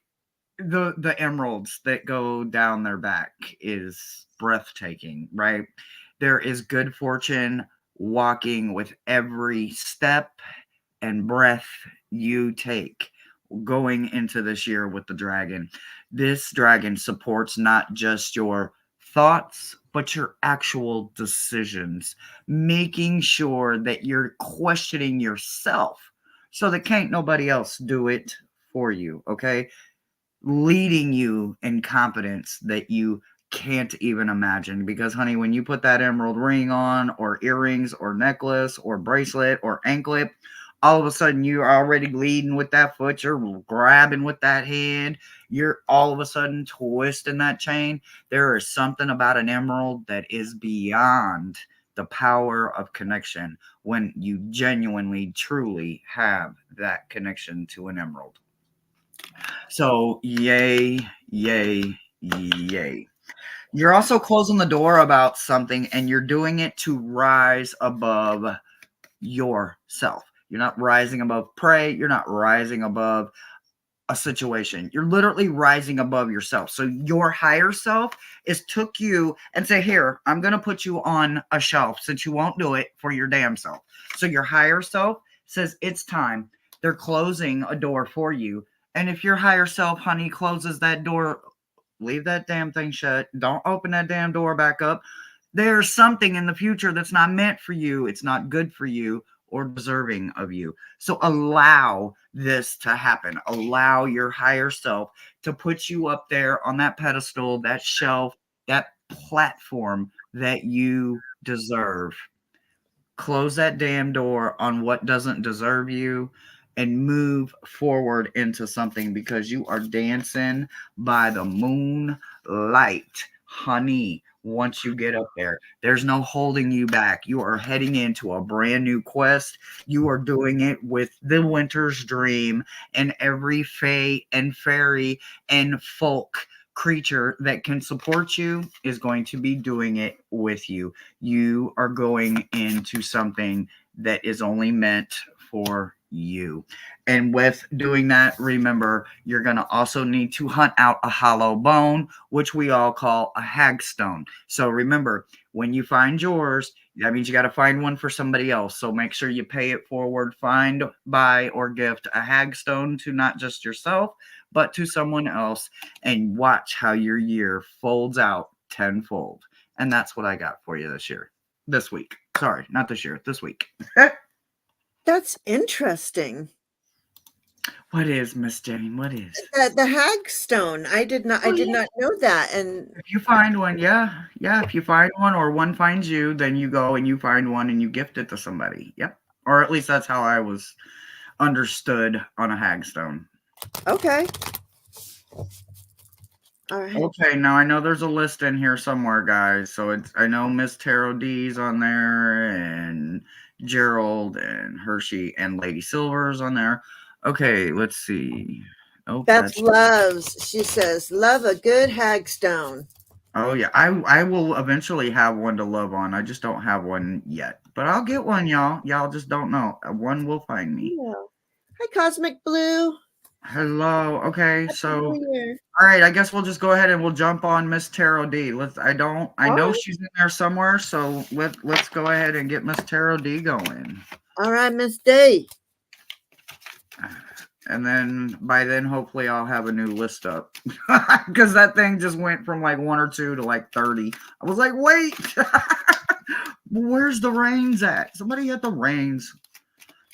A: the emeralds that go down their back is breathtaking, right? There is good fortune walking with every step and breath you take going into this year with the dragon. This dragon supports not just your thoughts, but your actual decisions, making sure that you're questioning yourself so that can't nobody else do it for you, okay? Leading you in confidence that you can't even imagine. Because, honey, when you put that emerald ring on, or earrings, or necklace, or bracelet, or anklet, all of a sudden you're already leading with that foot, you're grabbing with that hand, you're all of a sudden twisting that chain. There is something about an emerald that is beyond the power of connection when you genuinely, truly have that connection to an emerald. So, yay, yay, yay. You're also closing the door about something and you're doing it to rise above yourself. You're not rising above prey. You're not rising above a situation. You're literally rising above yourself. So your higher self is took you and say, here, I'm going to put you on a shelf since you won't do it for your damn self. So your higher self says, it's time. They're closing a door for you. And if your higher self, honey, closes that door, leave that damn thing shut. Don't open that damn door back up. There's something in the future that's not meant for you. It's not good for you or deserving of you. So allow this to happen. Allow your higher self to put you up there on that pedestal, that shelf, that platform that you deserve. Close that damn door on what doesn't deserve you and move forward into something because you are dancing by the moonlight, honey. Once you get up there, there's no holding you back. You are heading into a brand new quest. You are doing it with the winter's dream, and every fae and fairy and folk creature that can support you is going to be doing it with you. You are going into something that is only meant for you. And with doing that, remember, you're going to also need to hunt out a hollow bone, which we all call a hagstone. So remember, when you find yours, that means you got to find one for somebody else. So make sure you pay it forward. Find, buy, or gift a hagstone to not just yourself, but to someone else, and watch how your year folds out tenfold. And that's what I got for you this week. Sorry, not this year, this week.
B: That's interesting.
A: What is, Miss Jane? What is?
B: The hagstone. I
A: Oh,
B: did
A: yeah.
B: not know that. And
A: If you find one, yeah. Yeah. If you find one or one finds you, then you go and you find one and you gift it to somebody. Yep. Or at least that's how I was understood on a hagstone.
B: okay. All right.
A: Okay, now I know there's a list in here somewhere, guys. So I know Miss Tarot D's on there, and Gerald and Hershey and Lady Silver's on there. Okay, let's see. Oh,
B: Beth
A: that's
B: loves, she says, love a good hagstone.
A: oh yeah. I will eventually have one to love on. I just don't have one yet, but I'll get one, y'all. Y'all just don't know. One will find me.
B: Yeah. Hi, Cosmic Blue.
A: Hello. Okay,
B: Happy
A: so
B: New Year.
A: all right, I guess we'll just go ahead and we'll jump on Miss Tarot D. I
B: All
A: know
B: right.
A: she's in there somewhere, so let's go ahead and get Miss Tarot D going.
B: All right, Miss D.
A: And then by then hopefully I'll have a new list up. Cuz that thing just went from like 1 or 2 to like 30. I was like, "Wait. Where's the reins at? Somebody get the reins.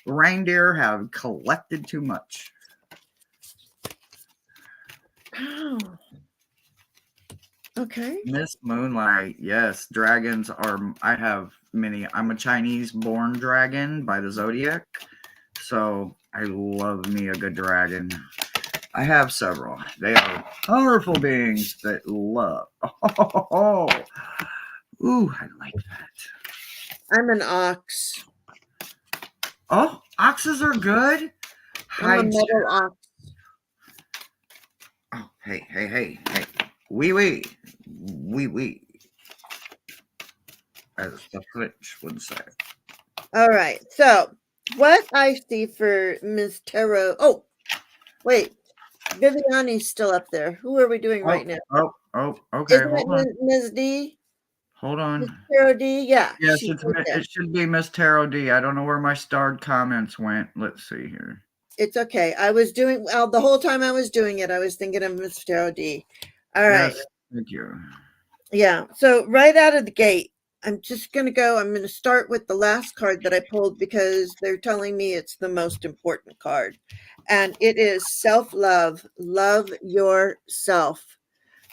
A: The reindeer have collected too much."
B: Oh. Okay.
A: Miss Moonlight, yes, dragons are. I have many. I'm a Chinese born dragon by the zodiac, so I love me a good dragon. I have several. They are powerful beings that love. Oh, ooh, I like that.
B: I'm an ox.
A: Oh, oxes are good.
B: I'm a
A: Hi.
B: metal ox.
A: Oh, hey. Wee wee. Wee wee, as the French would say.
B: All right. So, what I see for Miss Tarot. Oh, wait. Viviani's still up there. Who are we doing
A: Oh,
B: right now?
A: okay.
B: Isn't it
A: Hold on.
B: Ms. D?
A: Hold
B: Miss
A: on.
B: Tarot D? Yeah,
A: Yes,
B: she's right there.
A: it should be Miss Tarot D. I don't know where my starred comments went. Let's see here.
B: It's okay. I was doing well the whole time I was doing it. I was thinking of Miss Tarot D. All right.
A: Yes, thank you.
B: Yeah. So right out of the gate, I'm just going to go. I'm going to start with the last card that I pulled because they're telling me it's the most important card. And it is self love. Love yourself.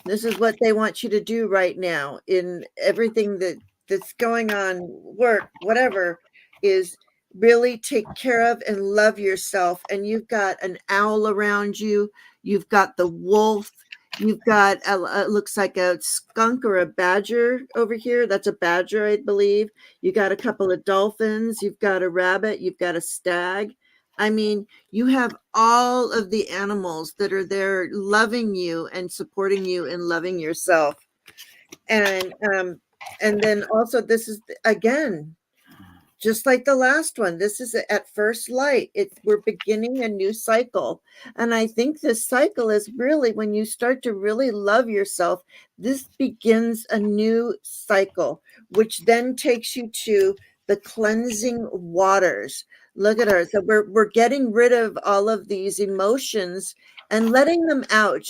B: This is what they want you to do right now in everything that's going on, work, whatever, is really take care of and love yourself. And you've got an owl around you. You've got the wolf. You've got it looks like a skunk or a badger over here. That's a badger, I believe. You got a couple of dolphins. You've got a rabbit. You've got a stag. I mean, you have all of the animals that are there loving you and supporting you and loving yourself. And then also this is again just like the last one. This is at first light. We're beginning a new cycle. And I think this cycle is really when you start to really love yourself, this begins a new cycle, which then takes you to the cleansing waters. Look at her. So we're getting rid of all of these emotions and letting them out.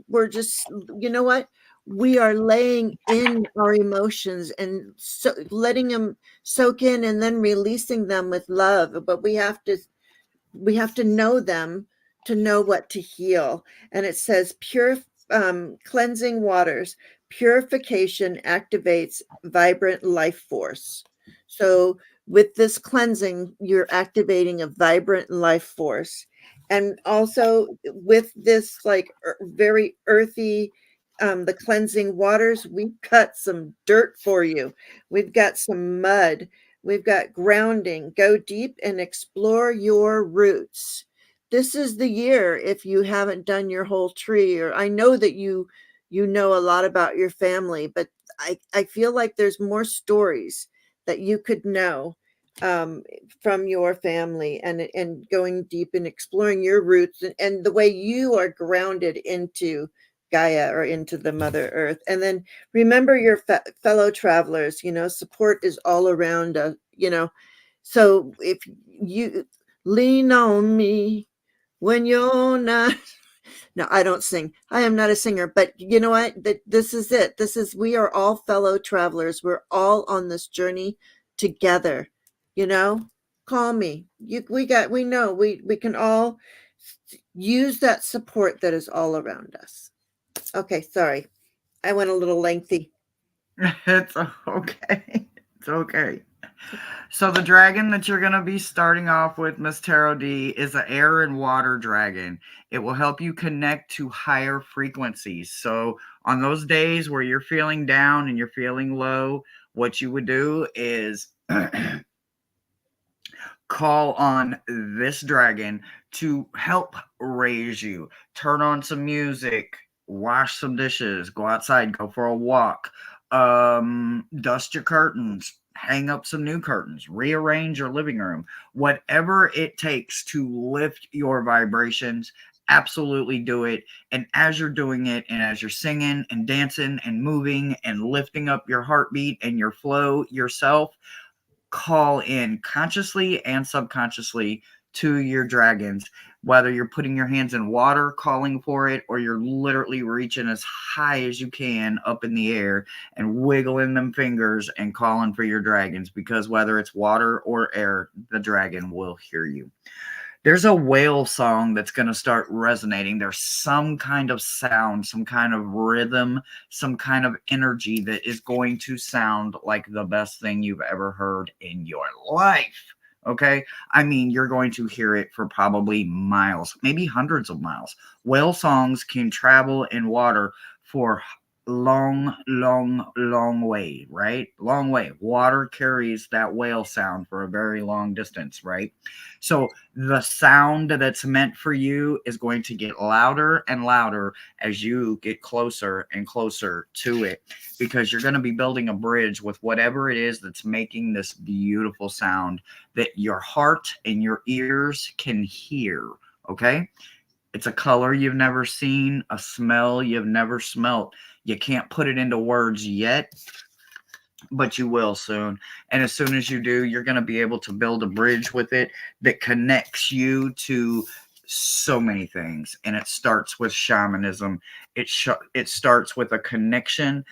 B: We're just, you know what? We are laying in our emotions and so letting them soak in and then releasing them with love. But we have to know them to know what to heal. And it says pure cleansing waters, purification activates vibrant life force. So with this cleansing, you're activating a vibrant life force. And also with this like very earthy the cleansing waters, we've got some dirt for you. We've got some mud. We've got grounding. Go deep and explore your roots. This is the year if you haven't done your whole tree, or I know that you know a lot about your family, but I feel like there's more stories that you could know um, from your family and going deep and exploring your roots and the way you are grounded into Gaia or into the Mother Earth. And then remember your fellow travelers, support is all around us, So if you lean on me when you're not, no, I don't sing. I am not a singer, but you know what? This is it. We are all fellow travelers. We're all on this journey together, you know? Call me. We know we can all use that support that is all around us. Okay, sorry. I went a little lengthy.
A: It's okay. It's okay. So the dragon that you're going to be starting off with, Miss Tarot D, is an air and water dragon. It will help you connect to higher frequencies. So on those days where you're feeling down and you're feeling low, what you would do is call on this dragon to help raise you. Turn on some music, wash some dishes, go outside, go for a walk, dust your curtains, hang up some new curtains, rearrange your living room, whatever it takes to lift your vibrations. Absolutely do it. And as you're doing it, and as you're singing and dancing and moving and lifting up your heartbeat and your flow yourself, call in consciously and subconsciously to your dragons, whether you're putting your hands in water calling for it, or you're literally reaching as high as you can up in the air and wiggling them fingers and calling for your dragons, because whether it's water or air, the dragon will hear you. There's a whale song that's going to start resonating. There's some kind of sound, some kind of rhythm, some kind of energy that is going to sound like the best thing you've ever heard in your life. Okay. I mean, you're going to hear it for probably miles, maybe hundreds of miles. Whale songs can travel in water for long way, right? Long way. Water carries that whale sound for a very long distance, right? So the sound that's meant for you is going to get louder and louder as you get closer and closer to it, because you're going to be building a bridge with whatever it is that's making this beautiful sound that your heart and your ears can hear. Okay. It's a color you've never seen, a smell you've never smelt. You can't put it into words yet, but you will soon. And as soon as you do, you're going to be able to build a bridge with it that connects you to so many things. And it starts with shamanism. It starts with a connection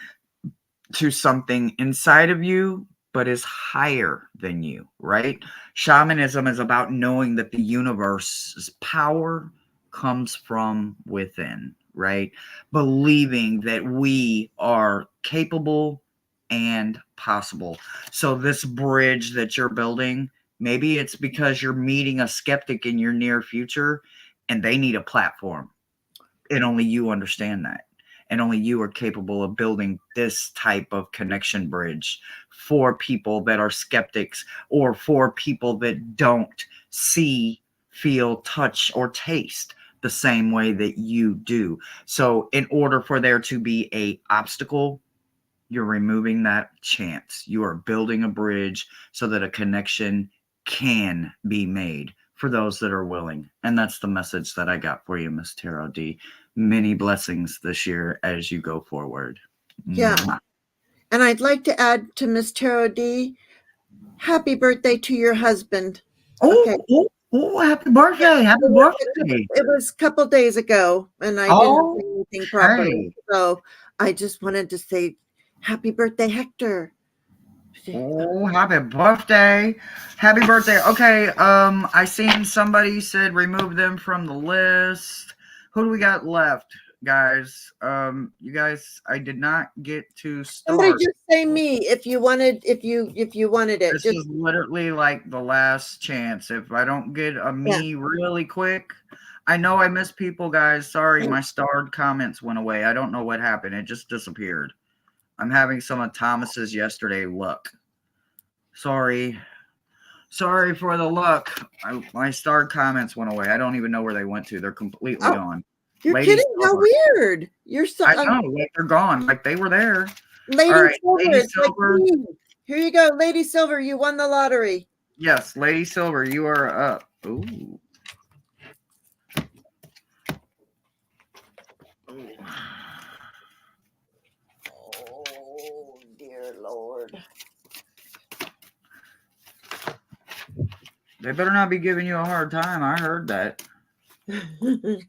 A: to something inside of you, but is higher than you, right? Shamanism is about knowing that the universe's power comes from within, right? Believing that we are capable and possible. So, this bridge that you're building, maybe it's because you're meeting a skeptic in your near future and they need a platform, and only you understand that, and only you are capable of building this type of connection bridge for people that are skeptics, or for people that don't see, feel, touch, or taste the same way that you do. So in order for there to be a obstacle, you're removing that chance. You are building a bridge so that a connection can be made for those that are willing. And that's the message that I got for you, Miss Tarot D. Many blessings this year as you go forward.
B: Yeah.
A: Mwah.
B: And I'd like to add to Miss Tarot D, happy birthday to your husband. Okay.
A: Happy birthday. Happy birthday.
B: It was a couple days ago, and I didn't say anything properly. So I just wanted to say happy birthday, Hector.
A: Oh, happy birthday. Happy birthday. Okay, I seen somebody said remove them from the list. Who do we got left, guys? You guys, I did not get to start.
B: Somebody just say me if you wanted it.
A: This is literally like the last chance. If I don't get a me really quick, I know I missed people, guys. Sorry, my starred comments went away. I don't know what happened. It just disappeared. I'm having some of Thomas's yesterday luck. Sorry for the luck. My starred comments went away. I don't even know where they went to. They're completely gone.
B: You're kidding? How weird!
A: I know. Like they're gone. Like they were there.
B: Lady
A: All right,
B: Silver.
A: Lady Silver.
B: Like here you go, Lady Silver. You won the lottery.
A: Yes, Lady Silver, you are up. Ooh.
B: Oh, dear Lord.
A: They better not be giving you a hard time. I heard that.
B: All right.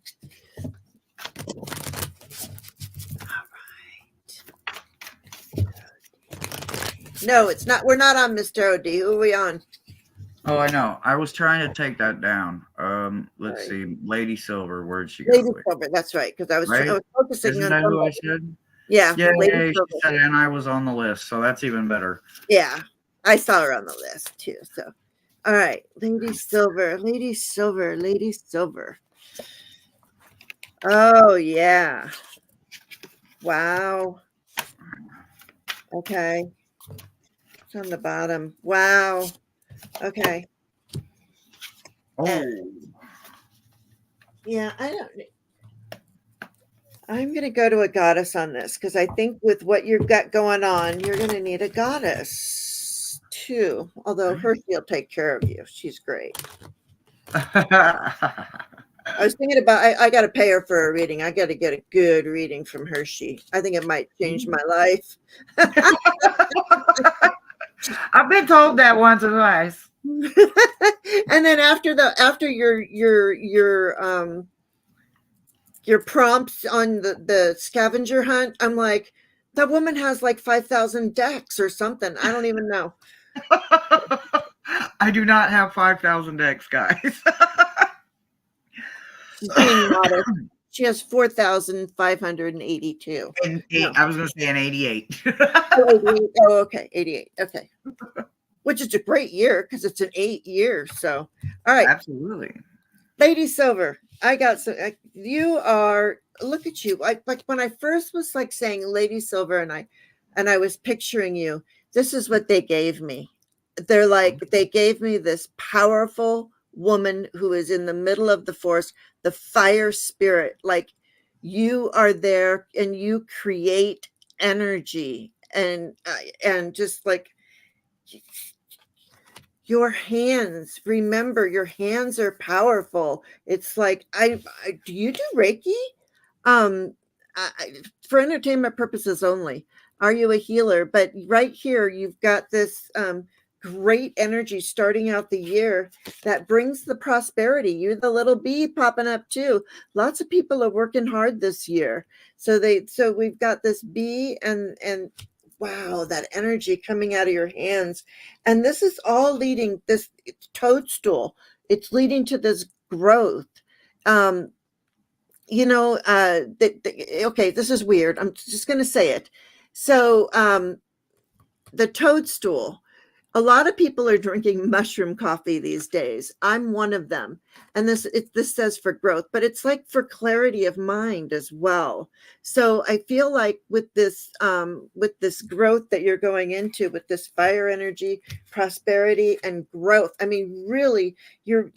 B: No, it's not. We're not on Mr. OD. Who are we on?
A: Oh, I know. I was trying to take that down. Let's see. Lady Silver, where'd she go? Lady
B: Silver, that's right. Because I was focusing
A: Isn't
B: on
A: that who I said?
B: Yeah.
A: Yeah, she said, and I was on the list, so that's even better.
B: Yeah. I saw her on the list too. So all right. Lady Silver, Lady Silver, Lady Silver. Oh yeah. Wow. Okay. It's on the bottom. Wow. Okay.
A: Oh.
B: Yeah, I'm going to go to a goddess on this because I think with what you've got going on, you're going to need a goddess too. Although Hershey will take care of you. She's great. I was thinking about, I got to pay her for a reading. I got to get a good reading from Hershey. I think it might change my life.
A: I've been told that once or twice.
B: And then after your prompts on the scavenger hunt, I'm like, that woman has like 5,000 decks or something. I don't even know.
A: I do not have 5,000 decks, guys.
B: She's being modest. She has 4,582.
A: And
B: No.
A: I was going to say an 88.
B: Oh, 88. Oh, okay. 88. Okay. Which is a great year because it's an 8 year. So, all right.
A: Absolutely.
B: Lady Silver, I got some. You are, look at you. Like when I first was like saying Lady Silver, and I was picturing you. This is what they gave me. They're like they gave me this powerful woman who is in the middle of the force, the fire spirit. Like you are there and you create energy and just like your hands, remember your hands are powerful. It's like I do you do Reiki? um for entertainment purposes only. Are you a healer? But right here you've got this great energy starting out the year that brings the prosperity. You're the little bee popping up too. Lots of people are working hard this year. So we've got this bee and wow, that energy coming out of your hands. And this is all leading this toadstool. It's leading to this growth. Um, okay, this is weird. I'm just going to say it. So, the toadstool, a lot of people are drinking mushroom coffee these days. I'm one of them. And this says for growth, but it's like for clarity of mind as well. So I feel like with this growth that you're going into, with this fire energy, prosperity and growth. I mean, really, you're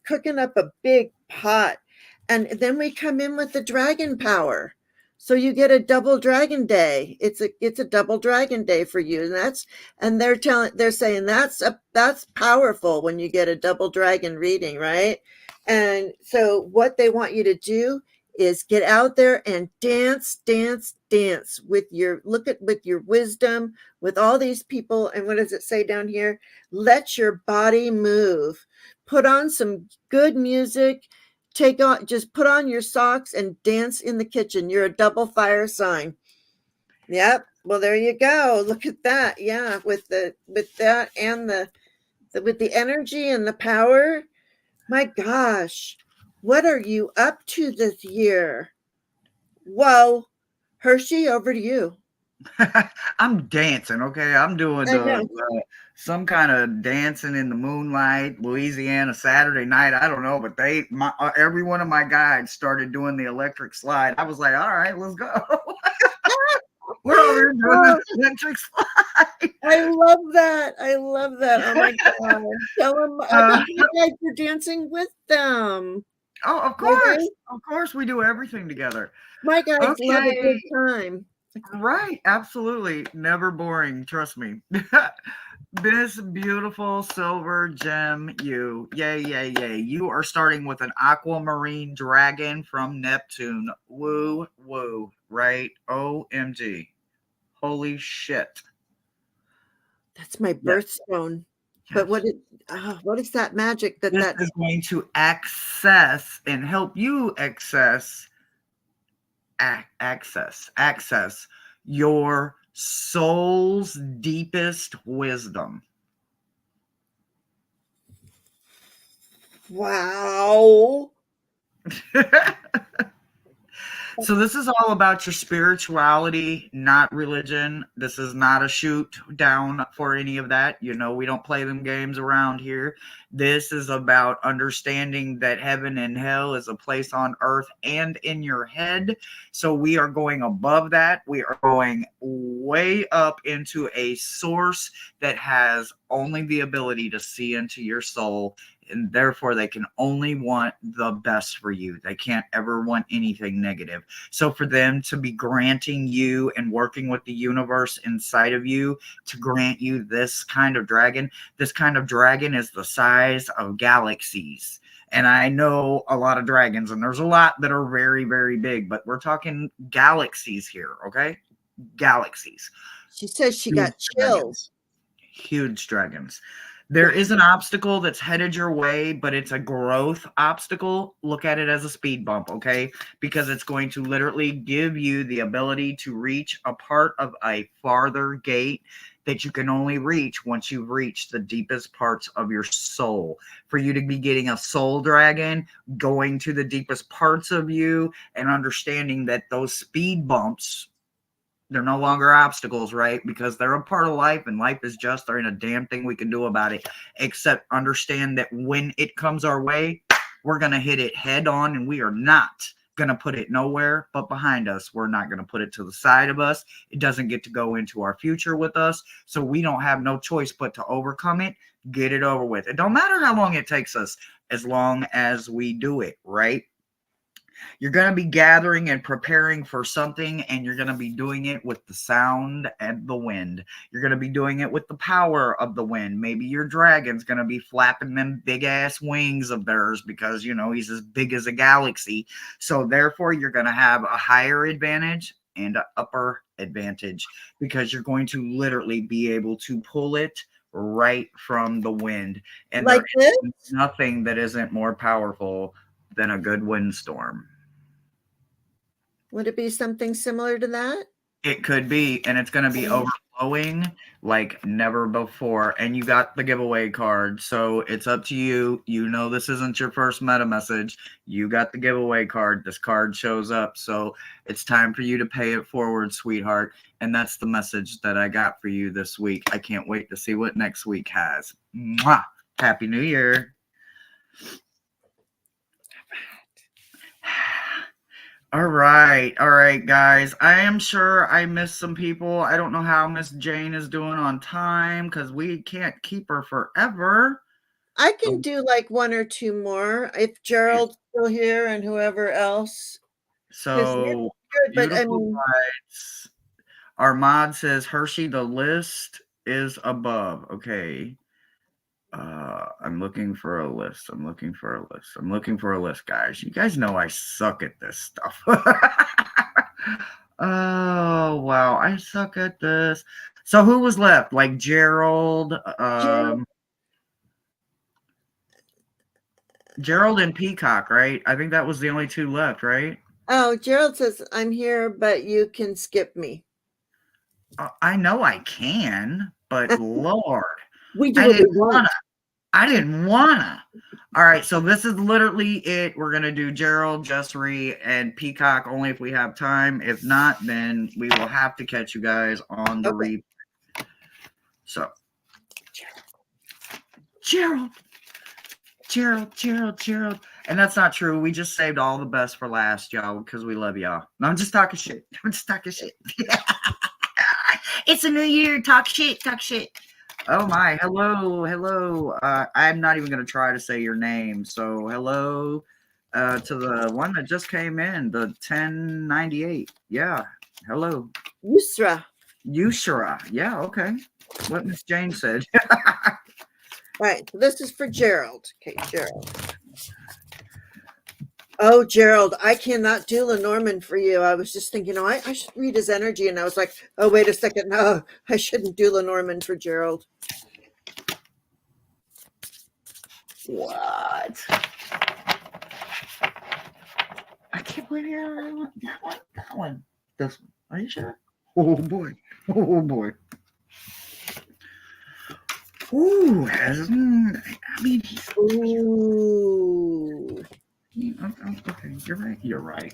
B: cooking up a big pot. And then we come in with the dragon power. So you get a double dragon day. It's a double dragon day for you. And they're saying that's powerful when you get a double dragon reading, right? And so what they want you to do is get out there and dance, dance, dance with with your wisdom, with all these people. And what does it say down here? Let your body move. Put on some good music. Just put on your socks and dance in the kitchen. You're a double fire sign. Yep. Well, there you go. Look at that. Yeah, with that and with the energy and the power. My gosh, what are you up to this year? Whoa, Hershey, over to you.
A: I'm dancing, okay? I'm doing
B: I know.
A: some kind of dancing in the moonlight, Louisiana Saturday night. I don't know, but every one of my guides started doing the electric slide. I was like, all right, let's go. We're over here doing
B: Oh,
A: the electric slide.
B: I love that. I love that. Oh my god! Tell them. I
A: Uh,
B: bet you guys are dancing with them.
A: oh, of course, we do everything together.
B: My guys love a
A: Okay,
B: good time.
A: right, absolutely, never boring. Trust me. This beautiful silver gem, yay, yay, yay. You are starting with an aquamarine dragon from Neptune. Woo, woo, right? OMG. Holy shit.
B: That's my
A: Yes,
B: birthstone. But
A: yes.
B: what is that magic
A: This is going to access and help you access your soul's deepest wisdom.
B: wow.
A: So this is all about your spirituality, not religion. This is not a shoot down for any of that. You know, we don't play them games around here. This is about understanding that heaven and hell is a place on earth and in your head. So we are going above that. We are going way up into a source that has only the ability to see into your soul, and therefore they can only want the best for you. They can't ever want anything negative. So for them to be granting you and working with the universe inside of you to grant you this kind of dragon is the size of galaxies. And I know a lot of dragons, and there's a lot that are very, very big, but we're talking galaxies here, okay? Galaxies.
B: She says she
A: Huge
B: got chills.
A: dragons. Huge dragons. There is an obstacle that's headed your way, but it's a growth obstacle. Look at it as a speed bump, okay? Because it's going to literally give you the ability to reach a part of a farther gate that you can only reach once you've reached the deepest parts of your soul. For you to be getting a soul dragon, going to the deepest parts of you and understanding that those speed bumps, they're no longer obstacles, right? Because they're a part of life, and life is just, there ain't a damn thing we can do about it except understand that when it comes our way, we're going to hit it head on, and we are not going to put it nowhere but behind us. We're not going to put it to the side of us. It doesn't get to go into our future with us. So we don't have no choice but to overcome it, get it over with. It don't matter how long it takes us, as long as we do it, right? You're going to be gathering and preparing for something, and you're going to be doing it with the sound and the wind. You're going to be doing it with the power of the wind. Maybe your dragon's going to be flapping them big ass wings of theirs because, you know, he's as big as a galaxy. So therefore, you're going to have a higher advantage and an upper advantage because you're going to literally be able to pull it right from the wind. And
B: Like
A: there
B: this?
A: is nothing that isn't more powerful than a good windstorm.
B: Would it be something similar to that?
A: It could be, and it's going to be overflowing like never before. And you got the giveaway card, so it's up to you. You know, this isn't your first meta message. You got the giveaway card. This card shows up, so it's time for you to pay it forward, sweetheart. And that's the message that I got for you this week. I can't wait to see what next week has. Mwah! Happy New Year. All right, guys. I am sure I missed some people. I don't know how Miss Jane is doing on time because we can't keep her forever.
B: I can do like one or two more if Gerald's still here and whoever else.
A: So
B: Good, but I
A: beautiful
B: mean,
A: lights. Our mod says Hershey, the list is above. Okay. I'm looking for a list. I'm looking for a list, guys. You guys know I suck at this stuff. Oh, wow. I suck at this. So who was left? Like Gerald, Gerald and Peacock, right? I think that was the only two left, right?
B: oh, Gerald says, I'm here, but you can skip me.
A: I know I can, but Lord,
B: We do
A: I
B: what we
A: didn't
B: want.
A: wanna. I didn't wanna. All right, so this is literally it. We're gonna do Gerald, Jessery, and Peacock only if we have time. If not, then we will have to catch you guys on the replay. So, Gerald, and that's not true. We just saved all the best for last, y'all, because we love y'all. No, I'm just talking shit. It's a new year. Talk shit. Oh my, hello. I'm not even going to try to say your name. So hello to the one that just came in, the 1098. Yeah, hello.
B: Yusra.
A: Yeah, okay. What Miss Jane said.
B: Right, so this is for Gerald. Okay, Gerald. Oh, Gerald, I cannot do Lenormand for you. I was just thinking, I should read his energy, and I was like, oh, wait a second. No, I shouldn't do Lenormand for Gerald.
A: What? I can't believe you want that one. This one. Are you sure? Oh boy. Ooh, I mean,
B: Ooh.
A: Okay, you're right.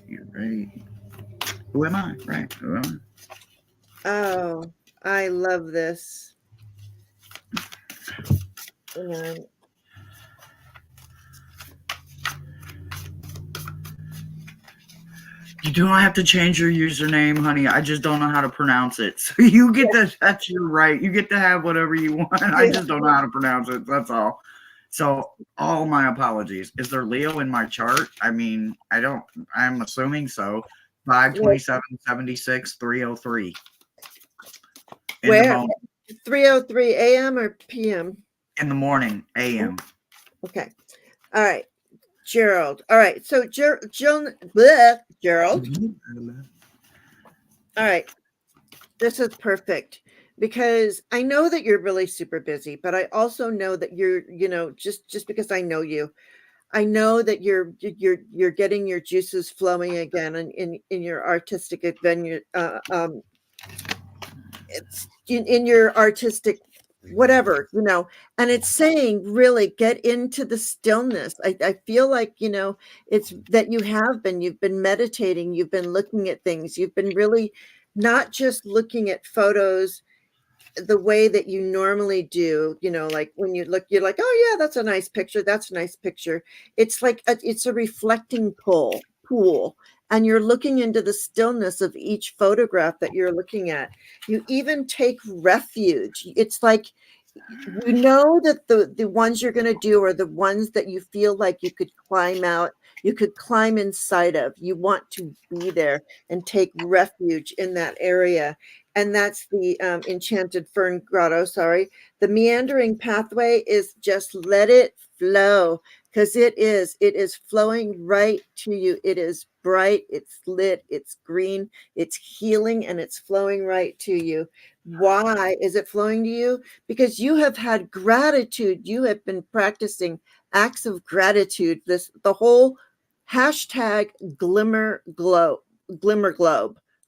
A: Who am I? Right. Who am
B: I? Oh, I love this. And
A: you don't have to change your username, honey. I just don't know how to pronounce it. So you get that's your right. You get to have whatever you want. I just don't know how to pronounce it. That's all. So all my apologies. Is there Leo in my chart? I mean, I'm assuming so. 5/27/76 303.
B: Where? 3:03 a.m. or p.m.?
A: In the morning, a.m.
B: Okay. All right. Gerald. All right. So Gerald. All right. This is perfect because I know that you're really super busy, but I also know that you're, just because I know you, I know that you're getting your juices flowing again in your artistic adventure, it's in your artistic whatever, and it's saying really get into the stillness. I feel like, it's that you've been meditating, you've been looking at things, you've been really not just looking at photos the way that you normally do, like when you look, you're like, oh yeah, that's a nice picture. That's a nice picture. It's like it's a reflecting pool, and you're looking into the stillness of each photograph that you're looking at. You even take refuge. It's like that the ones you're going to do are the ones that you feel like you could climb out, you could climb inside of. You want to be there and take refuge in that area. And that's the enchanted fern grotto. Sorry. The meandering pathway is just let it flow, because it is flowing right to you. It is bright, it's lit, it's green, it's healing, and it's flowing right to you. Why is it flowing to you? Because you have had gratitude. You have been practicing acts of gratitude. The whole hashtag glimmer globe.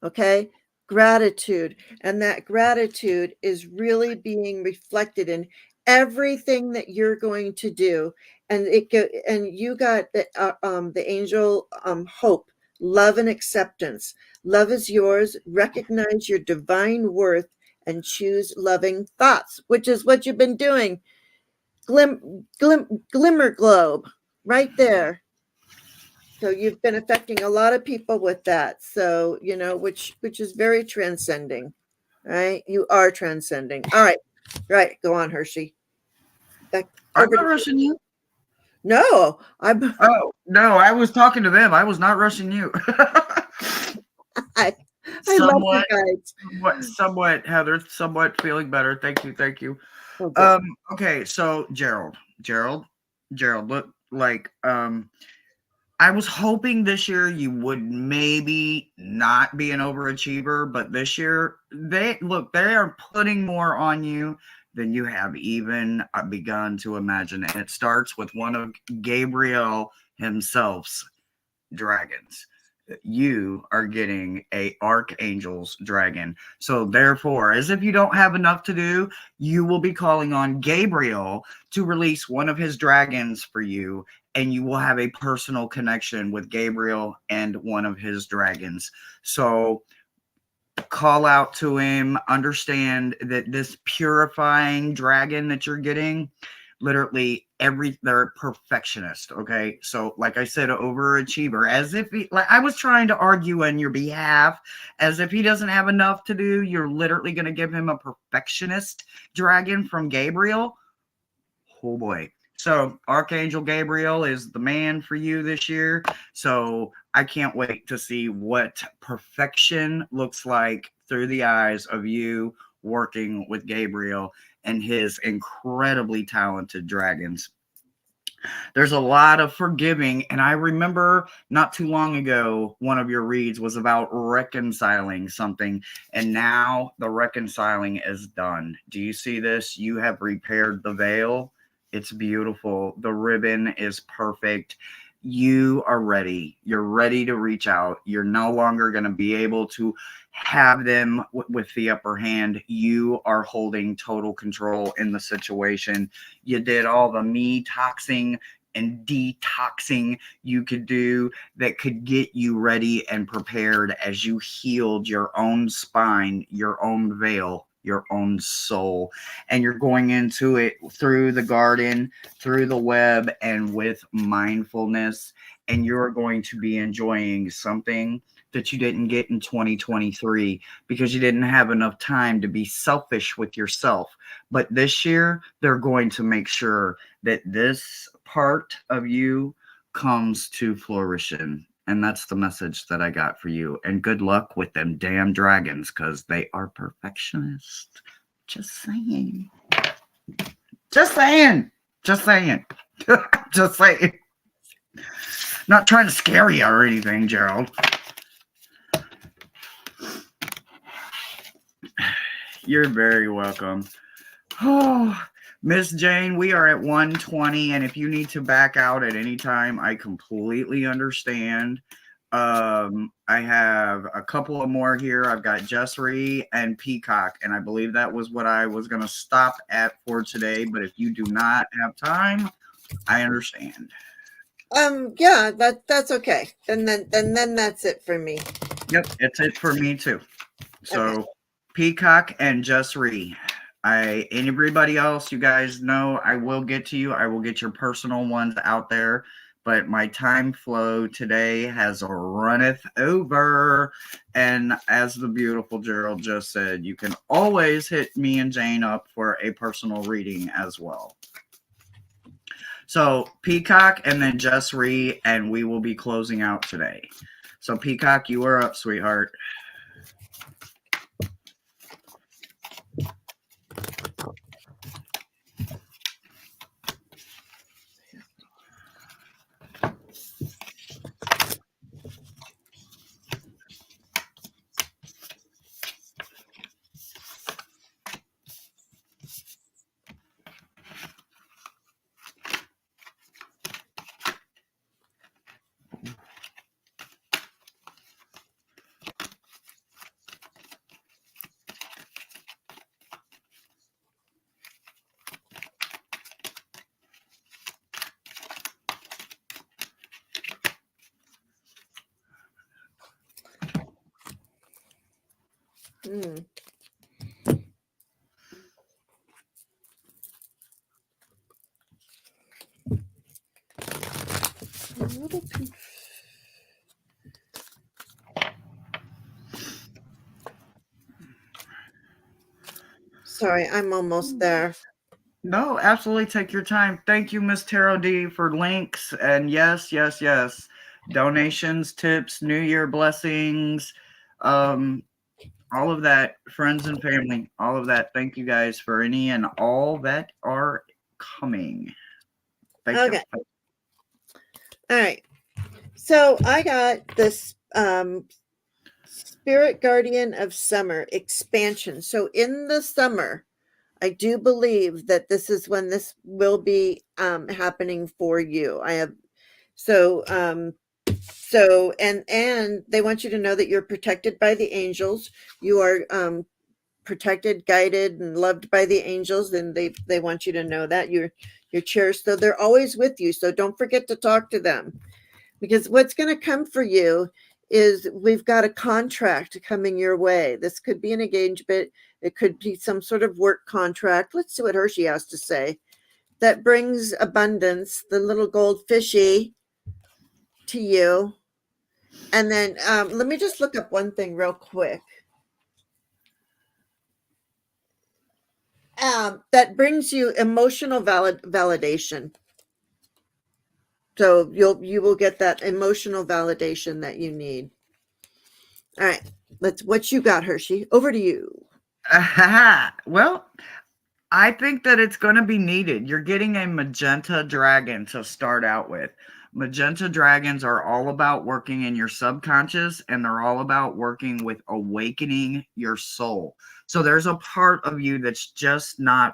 B: Okay. Gratitude. And that gratitude is really being reflected in everything that you're going to do. And you got the angel hope, love, and acceptance. Love is yours. Recognize your divine worth and choose loving thoughts, which is what you've been doing. Glimmer globe, right there. So you've been affecting a lot of people with that. So, which is very transcending, right? You are transcending. All right. Right. Go on, Hershey. Back
A: I'm
B: over
A: not
B: to you.
A: rushing you.
B: No,
A: Oh, no, I was talking to them. I was not rushing you.
B: I, I love you
A: somewhat,
B: guys.
A: somewhat, Heather, somewhat feeling better. Thank you, thank you.
B: Oh, good.
A: Okay, so Gerald, look like I was hoping this year you would maybe not be an overachiever, but this year they are putting more on you than you have even begun to imagine. And it starts with one of Gabriel himself's dragons. You are getting a archangel's dragon. So therefore, as if you don't have enough to do, you will be calling on Gabriel to release one of his dragons for you, and you will have a personal connection with Gabriel and one of his dragons. So call out to him, understand that this purifying dragon that you're getting, literally they're perfectionist. Okay, so like I said, overachiever, as if like I was trying to argue on your behalf, as if he doesn't have enough to do, you're literally going to give him a perfectionist dragon from Gabriel. Oh boy. So Archangel Gabriel is the man for you this year. So I can't wait to see what perfection looks like through the eyes of you working with Gabriel and his incredibly talented dragons. There's a lot of forgiving. And I remember not too long ago, one of your reads was about reconciling something. And now the reconciling is done. Do you see this? You have repaired the veil. It's beautiful. The ribbon is perfect. You are ready. You're ready to reach out. You're no longer going to be able to have them with the upper hand. You are holding total control in the situation. You did all the me toxing and detoxing you could do that could get you ready and prepared as you healed your own spine, your own veil, your own soul. And you're going into it through the garden, through the web, and with mindfulness. And you're going to be enjoying something that you didn't get in 2023 because you didn't have enough time to be selfish with yourself. But this year, they're going to make sure that this part of you comes to fruition. And that's the message that I got for you. And good luck with them damn dragons, because they are perfectionists. Just saying. Just saying. Just saying. Just saying. Not trying to scare you or anything, Gerald. You're very welcome. Oh, Miss Jane, we are at 120, and if you need to back out at any time, I completely understand. I have a couple of more here. I've got Jessery and Peacock, and I believe that was what I was going to stop at for today. But if you do not have time, I understand.
B: Yeah, that's okay. Then that's it for me.
A: Yep, it's it for me too.
B: Okay.
A: So Peacock and Jessery. Everybody else, you guys know I will get to you. I will get your personal ones out there. But my time flow today has runneth over. And as the beautiful Gerald just said, you can always hit me and Jane up for a personal reading as well. So Peacock and then Jessery, and we will be closing out today. So Peacock, you are up, sweetheart.
B: Hmm. A little Sorry, I'm almost there.
A: No, absolutely take your time. Thank you, Miss Tarot D, for links. And yes, yes, yes. Donations, tips, New Year blessings, um, all of that, friends and family, all of that. Thank you guys for any and all that are coming. Thank you.
B: Okay. All right. So I got this Spirit Guardian of Summer expansion. So in the summer, I do believe that this is when this will be happening for you. I have so and they want you to know that you're protected by the angels. You are protected, guided, and loved by the angels, and they want you to know that you're cherished. So they're always with you. So don't forget to talk to them, because what's going to come for you is we've got a contract coming your way. This could be an engagement. It could be some sort of work contract. Let's see what Hershey has to say. That brings abundance, the little gold fishy, to you. And then let me just look up one thing real quick. That brings you emotional validation. So you will get that emotional validation that you need. All right, what you got, Hershey? Over to you.
A: Well, I think that it's going to be needed. You're getting a magenta dragon to start out with. Magenta dragons are all about working in your subconscious, and they're all about working with awakening your soul. So there's a part of you that's just not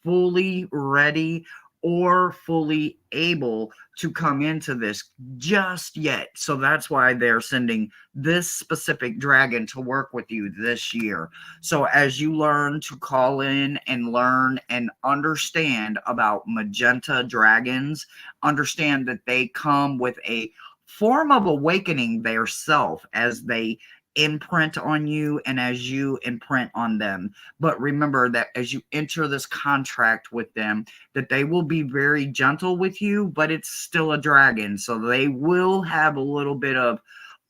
A: fully ready or fully able to come into this just yet. So that's why they're sending this specific dragon to work with you this year. So as you learn to call in and learn and understand about magenta dragons, understand that they come with a form of awakening their self as they imprint on you and as you imprint on them. But remember that as you enter this contract with them, that they will be very gentle with you, but it's still a dragon. So they will have a little bit of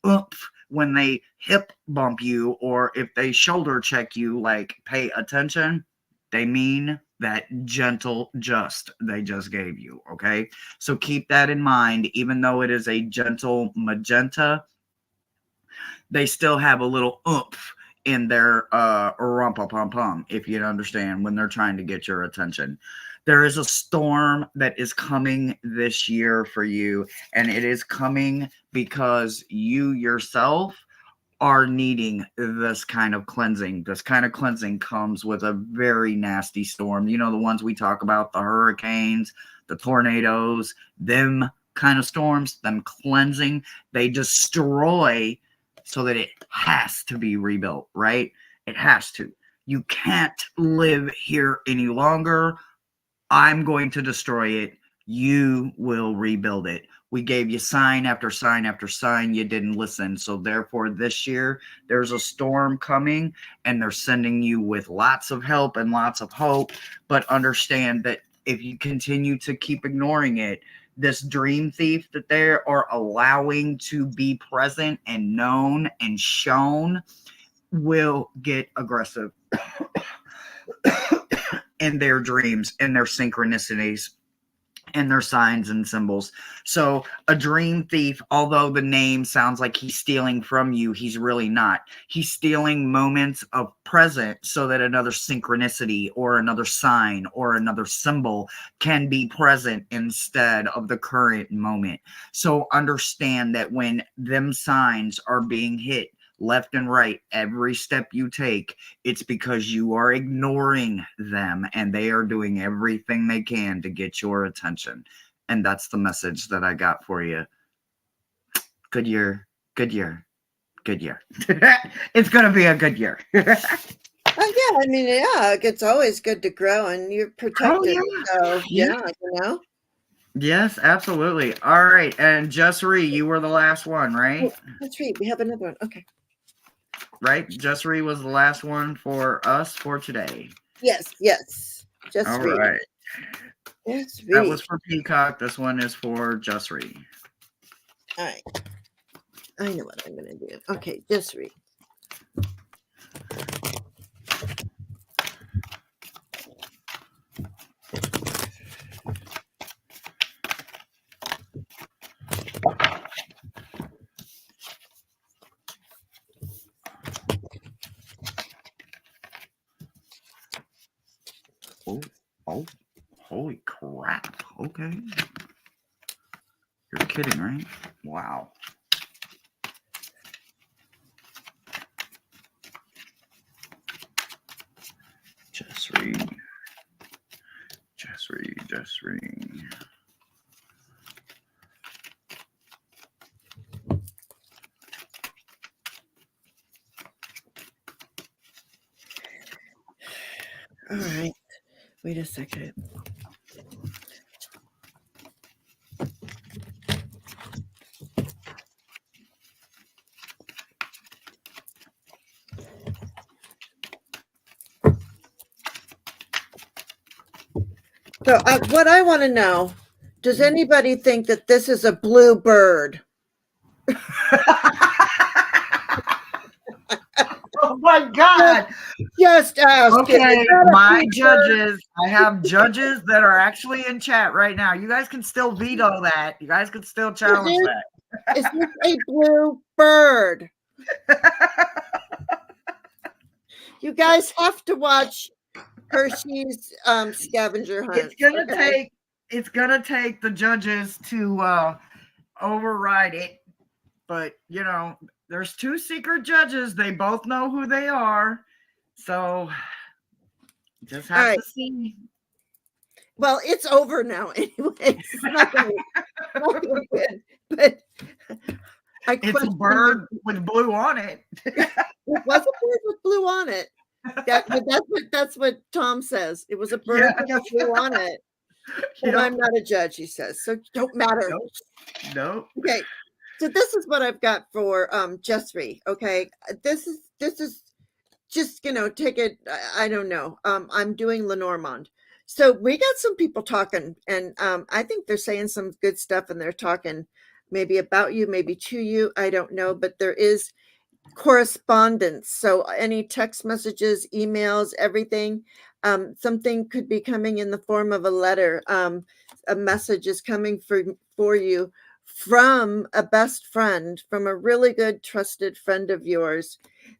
A: oomph when they hip bump you, or if they shoulder check you, like pay attention, they mean that gentle just they just gave you. Okay, so keep that in mind. Even though it is a gentle magenta, they still have a little oomph in their rumpa pum pum, if you understand, when they're trying to get your attention. There is a storm that is coming this year for you, and it is coming because you yourself are needing this kind of cleansing. This kind of cleansing comes with a very nasty storm. You know, the ones we talk about, the hurricanes, the tornadoes, them kind of storms, them cleansing, they destroy so that it has to be rebuilt, right? It has to. You can't live here any longer. I'm going to destroy it. You will rebuild it. We gave you sign after sign after sign. You didn't listen. So, therefore, this year, there's a storm coming, and they're sending you with lots of help and lots of hope. But understand that if you continue to keep ignoring it, this dream thief that they are allowing to be present and known and shown will get aggressive in their dreams, in their synchronicities, and their signs and symbols. So a dream thief, although the name sounds like he's stealing from you, he's really not. He's stealing moments of present so that another synchronicity or another sign or another symbol can be present instead of the current moment. So understand that when them signs are being hit left and right, every step you take, it's because you are ignoring them and they are doing everything they can to get your attention. And that's the message that I got for you. Good year, good year, good year. It's going to be a good year.
B: Yeah, I mean, yeah, it's always good to grow and you're protected. So, yeah, you know.
A: Yes, absolutely. All right. And Justry, you were the last one, right?
B: Oh, that's right. We have another one. Okay.
A: Right? Justry was the last one for us for today.
B: Yes. Just
A: all
B: read.
A: Right.
B: Just read.
A: That was for Peacock. This one is for Justry.
B: All right. I know what I'm going to do. Okay, just read.
A: Oh, holy crap. Okay. You're kidding, right? Wow. Just read.
B: All right. Wait a second. So what I want to know, does anybody think that this is a blue bird?
A: Oh my God.
B: Just ask.
A: Okay, my judges, I have judges that are actually in chat right now. You guys can still veto that. You guys can still challenge that.
B: Is this a blue bird? You guys have to watch Hershey's scavenger hunt.
A: It's gonna take the judges to override it. But you know, there's two secret judges. They both know who they are. So just have to see.
B: Well, it's over now anyway. It's not gonna win, but
A: it's a bird with blue on it.
B: It was a bird with blue on it. That's what Tom says. It was a bird with blue on it. And I'm not a judge, he says. So don't matter.
A: Nope.
B: Okay. So this is what I've got for Justry. Okay. This is just, take it. I don't know. I'm doing Lenormand. So we got some people talking, and I think they're saying some good stuff, and they're talking maybe about you, maybe to you. I don't know, but there is correspondence. So any text messages, emails, everything, something could be coming in the form of a letter. A message is coming for you from a best friend, from a really good trusted friend of yours,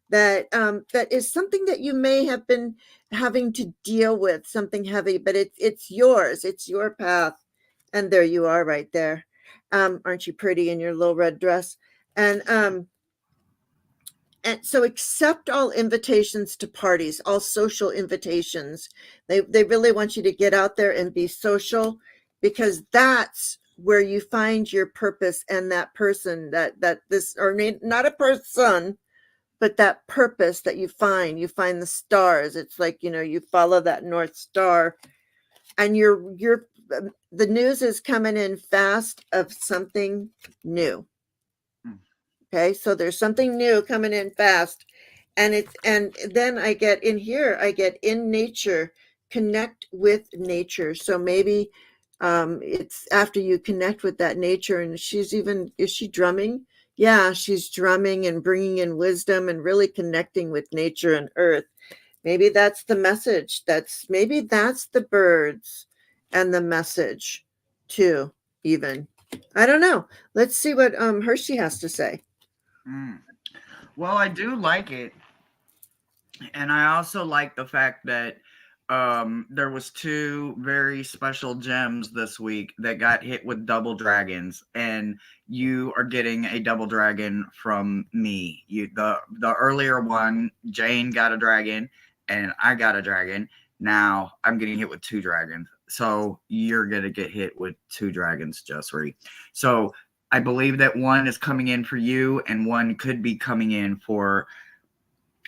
B: that is something that you may have been having to deal with, something heavy, but it's yours, it's your path. And there you are right there. Aren't you pretty in your little red dress? And so accept all invitations to parties, all social invitations. They really want you to get out there and be social, because that's where you find your purpose, and that person that this, or not a person, but that purpose that you find the stars. It's like, you follow that North Star, and the news is coming in fast of something new.
A: Mm.
B: Okay, so there's something new coming in fast, and then I get in nature, connect with nature. So maybe it's after you connect with that nature, and is she drumming? Yeah, she's drumming and bringing in wisdom and really connecting with nature and earth. Maybe that's the message. Maybe that's the birds and the message too, even. I don't know. Let's see what Hershey has to say.
A: Mm. Well, I do like it, and I also like the fact that there was two very special gems this week that got hit with double dragons, and you are getting a double dragon from me. The earlier one, Jane got a dragon, and I got a dragon. Now I'm getting hit with two dragons, so you're gonna get hit with two dragons, Jessry. So I believe that one is coming in for you, and one could be coming in for,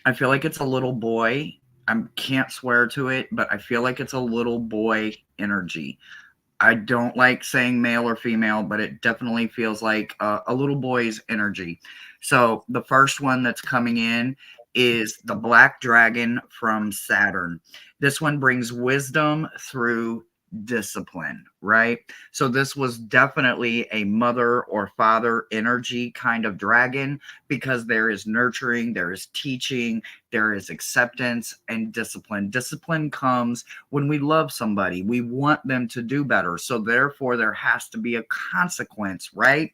A: I feel like it's a little boy. I can't swear to it, but I feel like it's a little boy energy. I don't like saying male or female, but it definitely feels like a little boy's energy. So the first one that's coming in is the Black Dragon from Saturn. This one brings wisdom through discipline, right? So this was definitely a mother or father energy kind of dragon, because there is nurturing, there is teaching, there is acceptance and discipline. Discipline comes when we love somebody, we want them to do better. So therefore, there has to be a consequence, right?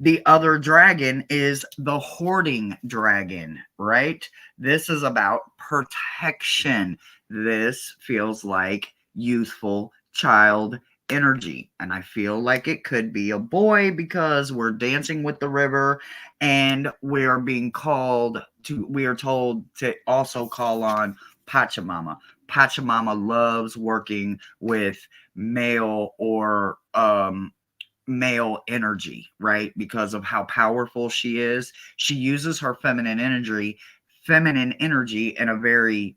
A: The other dragon is the hoarding dragon, right? This is about protection. This feels like youthful child energy. And I feel like it could be a boy, because we're dancing with the river, and we are told to also call on Pachamama. Pachamama loves working with male or male energy, right? Because of how powerful she is. She uses her feminine energy in a very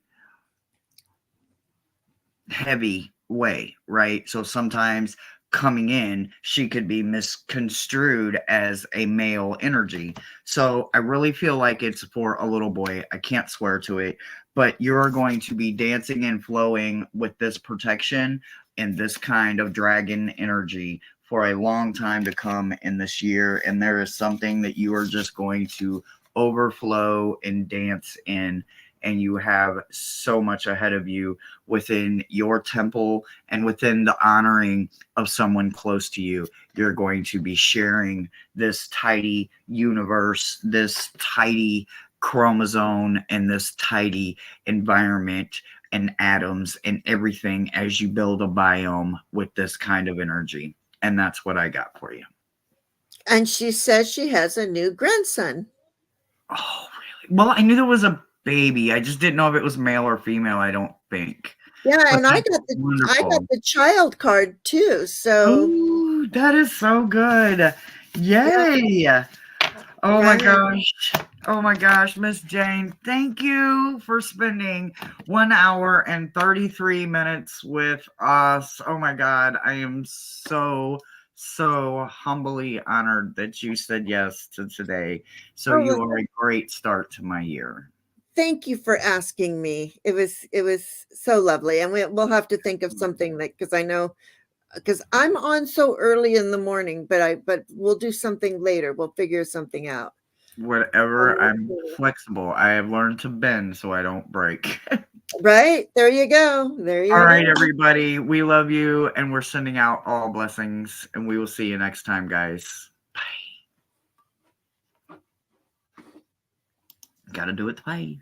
A: heavy way, right? So sometimes coming in, she could be misconstrued as a male energy. So I really feel like it's for a little boy. I can't swear to it, but you're going to be dancing and flowing with this protection and this kind of dragon energy for a long time to come in this year. And there is something that you are just going to overflow and dance in. And you have so much ahead of you within your temple and within the honoring of someone close to you. You're going to be sharing this tidy universe, this tidy chromosome, and this tidy environment and atoms and everything as you build a biome with this kind of energy. And that's what I got for you.
B: And she says she has a new grandson.
A: Oh, really? Well, I knew there was a baby. I just didn't know if it was male or female, I don't think.
B: Yeah,
A: But
B: and
A: that's
B: I got
A: wonderful.
B: the child card too. So
A: Oh, that is so good.
B: yeah,
A: Yay. Oh my
B: right.
A: gosh. Oh my gosh, Miss Jane, thank you for spending 1 hour and 33 minutes with us. Oh my God, I am so humbly honored that you said yes to today. So
B: Oh,
A: you
B: well,
A: are a great start to my year.
B: thank you for asking me. It was so lovely, and we'll have to think of something, like, because I know, because I'm on so early in the morning, but we'll do something later. We'll figure something out.
A: Whatever, I'm flexible. I have learned to bend so I don't break.
B: Right, there you go. There
A: All
B: you
A: right,
B: go.
A: everybody. We love you, and we're sending out all blessings, and we will see you next time, guys. Bye. Gotta do it twice.